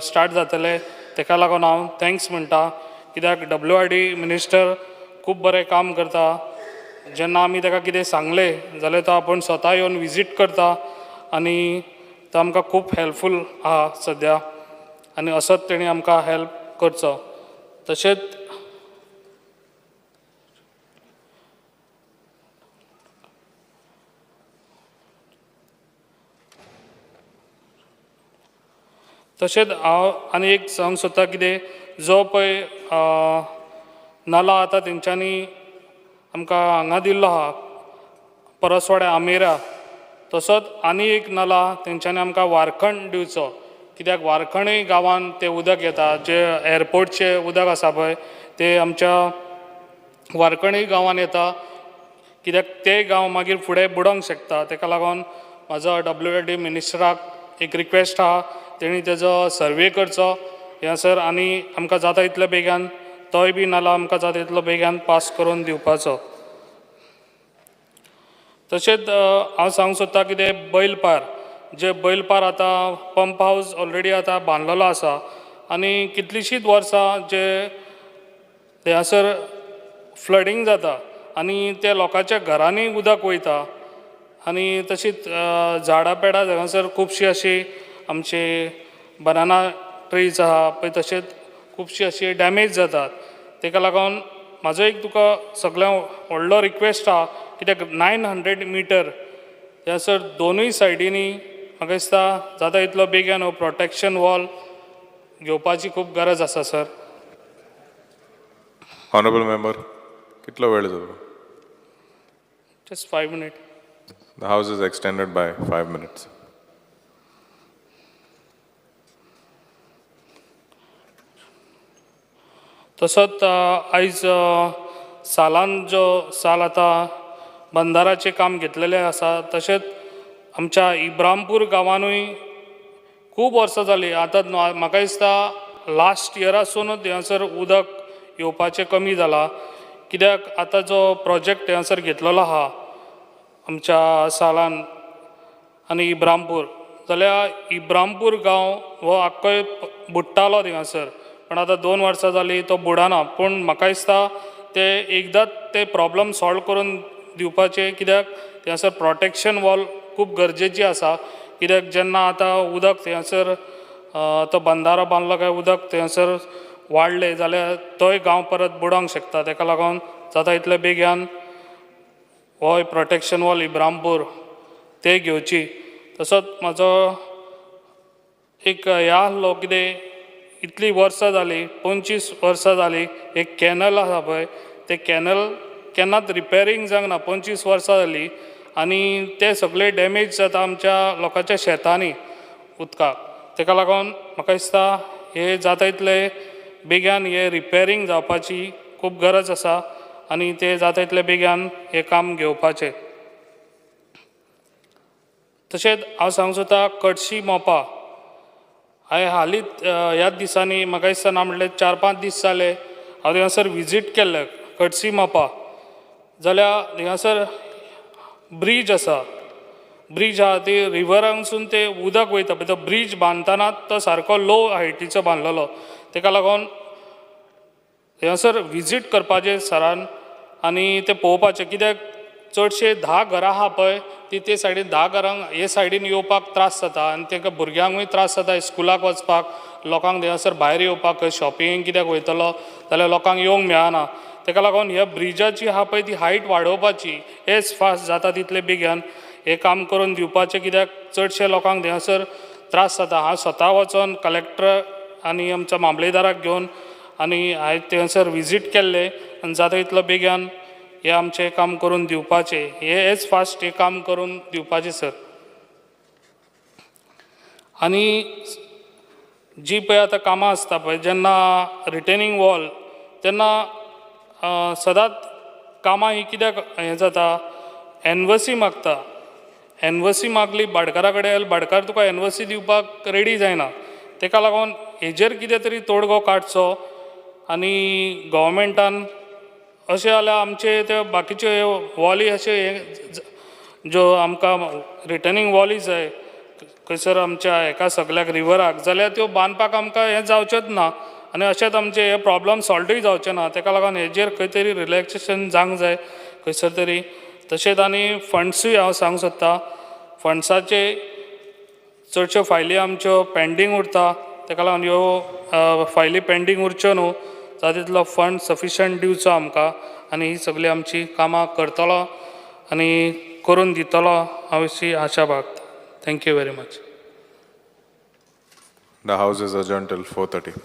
स्टार्ट जातलें. ताका लागून हांव थँक्स म्हणटा कित्याक WRD मिनिस्टर खूब बरें काम करता. जेन्ना आमी ताका कितें सांगलें जाल्यार तो आपूण स्वता येवन विजीट करता आनी तो आमकां खूब हेल्पफूल आहा सद्या आनी असोच तेणी आमकां हेल्प करचो. तशेंच हांव आनी एक सांगूंक सोदता कितें जो पळय नाला आतां तेंच्यांनी आमकां हांगा दिल्लो आहा परसवाड्या आमेरा तसोच आनी एक नाला तेंच्यांनी आमकां वारखंड दिवचो कित्याक वारखंडय गांवांत तें उदक येता जे एअरपोर्टचें उदक आसा पळय ते आमच्या वारखंडय गांवांत येता कित्याक ते गांव मागीर फुडें बुडोंक शकता. ताका लागून म्हाजो WRD मिनिस्टराक एक रिक्वेस्ट आहा तेणी तेजो सर्वे करचो हें सर आनी आमकां जाता इतले बेगान तोय बी नाला आमकां जाता तितलो बेगान पास करून दिवपाचो. तशेंच हांव सांगूंक सोदतां कितें बैलपार आतां पंप हावस ऑलरेडी आतां बांदलेलो आसा आनी कितलींशींच वर्सां जे हांगासर फ्लडींग जाता आनी ते लोकांच्या घरांनी उदक वयता आनी तशींच झाडां पेडां हांगासर खुबशीं अशीं आमची बनाना ट्रीज आहा पळय तशेंच खुबशीं अशीं डॅमेज जातात. ताका लागून म्हाजो एक तुका सगळ्यां व्हडलो रिक्वेस्ट आहा कित्याक 900 मिटर ह्यासर दोनूय सायडीनी म्हाका दिसता जाता इतलो बेगीन हो प्रोटेक्शन वॉल घेवपाची खूब गरज आसा सर. ऑनरेबल मेंबर कितलो वेळ जालो? Just 5 minute. The house is extended by 5 minutes. तसोच आयज साल आतां बंदाराचें काम घेतलेलें आसा. तशेंच आमच्या इब्रामपूर गांवानूय खूब वर्सां जालीं. आतां म्हाका दिसता लास्ट इयरासूनच हांगासर उदक येवपाचें कमी जालां कित्याक आतां जो प्रोजेक्ट हांगासर घेतलेलो आहा आमच्या सालान आनी इब्रामपूर जाल्यार इब्रामपूर गांव हो आख्खोय बुडटालो थिंगासर पण आतां 2 वर्सां जालीं तो बुडाना. पूण म्हाका दिसता ते एकदांच ते प्रॉब्लम सॉल्व करून दिवपाचे कित्याक थंयसर प्रोटेक्शन वॉल खूब गरजेची आसा कित्याक जेन्ना आतां उदक थंयसर तो बंदारो बांदलो काय उदक थंयसर वाडलें जाल्यार तोय गांव परत बुडोंक शकता. ताका लागून जाता इतले बेगीन हो प्रोटेक्शन वॉल इब्रामपूर ते घेवची. तसोच म्हाजो एक हें आहलो कितें इतलीं वर्सां जालीं 25 वर्सां जालीं एक कॅनल आसा पळय ते कॅनल केन्नाच रिपेरींग जावंक ना. 25 वर्सां जालीं आनी ते सगळे डॅमेज जाता आमच्या लोकांच्या शेतांनी उदकाक. ताका लागून म्हाका दिसता हे जाता इतले बेगीन हे रिपेरींग जावपाची खूब गरज आसा आनी ते जाता इतले बेगीन हे काम घेवपाचें. तशेंच हांव सांगूंक सोदतां कडशी मोपा हांवें हालींच ह्याच दिसांनी म्हाका दिसता ना म्हणल्यार 4-5 दीस जाले हांव थिंगासर विजीट केल्लें कडशी मोपा. जाल्यार थिंगासर ब्रीज आसा. ब्रीज आहा ती रिवरांसून ते उदक वयता पळय तो ब्रीज बांदतना तो सारको लो हायटीचो बांदलेलो. ताका लागून थिंगासर विजीट करपाचें सरान आनी तें पळोवपाचें कित्याक चडशे 10 घरां आहा पळय ती ते सायडीन 10 घरांक हे सायडीन येवपाक त्रास जाता आनी तांकां भुरग्यांकूय त्रास जाता स्कुलाक वचपाक लोकांक थंयसर भायर येवपाक शॉपिंग कित्याक वयतलो जाल्यार लोकांक येवंक मेळना. ताका लागून ह्या ब्रिजाची आहा पळय ती हायट वाडोवपाची एज फास्ट जाता तितले बेगीन हे काम करून दिवपाचें कित्याक चडशे लोकांक थंयसर त्रास जाता. हांव स्वता वचोन कलेक्टर आनी आमच्या मामलेदाराक घेवन आनी हांवें थंयसर विजीट केल्लें आनी जाता तितलो बेगीन हे आमचें काम करून दिवपाचें हे एज फास्ट हे काम करून दिवपाचें सर. आनी जी पळय आतां कामां आसता पळय जेन्ना रिटेनिंग वॉल तेन्ना सदांच कामां ही कित्याक हें जाता एनवसी मागता. एनवसी मागली भाटकारा कडेन भाटकार तुका एनवसी दिवपाक रेडी जायना. ताका लागून हेजेर कितें तरी तोडगो काडचो आनी गव्हर्मेंटान अशें जाल्यार आमचे ते बाकीचे वॉली अशे ज्यो आमकां रिटर्निंग वॉली जाय खंयसर आमच्या हेका सगळ्याक रिवराक जाल्यार त्यो बांदपाक आमकां हें जावचेंच ना आनी अशेंच आमचे हे प्रॉब्लम सॉल्वूय जावचे ना. ताका लागून हेजेर खंय तरी रिलॅक्सेशन जावंक जाय खंयसर तरी. तशेंच आनी फंड्सूय हांव सांगूंक सोदतां फंड्साचे चडश्यो फायली आमच्यो पेंडींग उरता. ताका लागून ह्यो फायली पेंडींग उरच्यो न्हू जाता तितलो फंड सफिशंट दिवचो आमकां आनी ही सगळीं आमची कामां करतलो आनी करून दितलो हांव अशी आशा बाळगतां. Thank you very much. The house is adjourned till 4:30.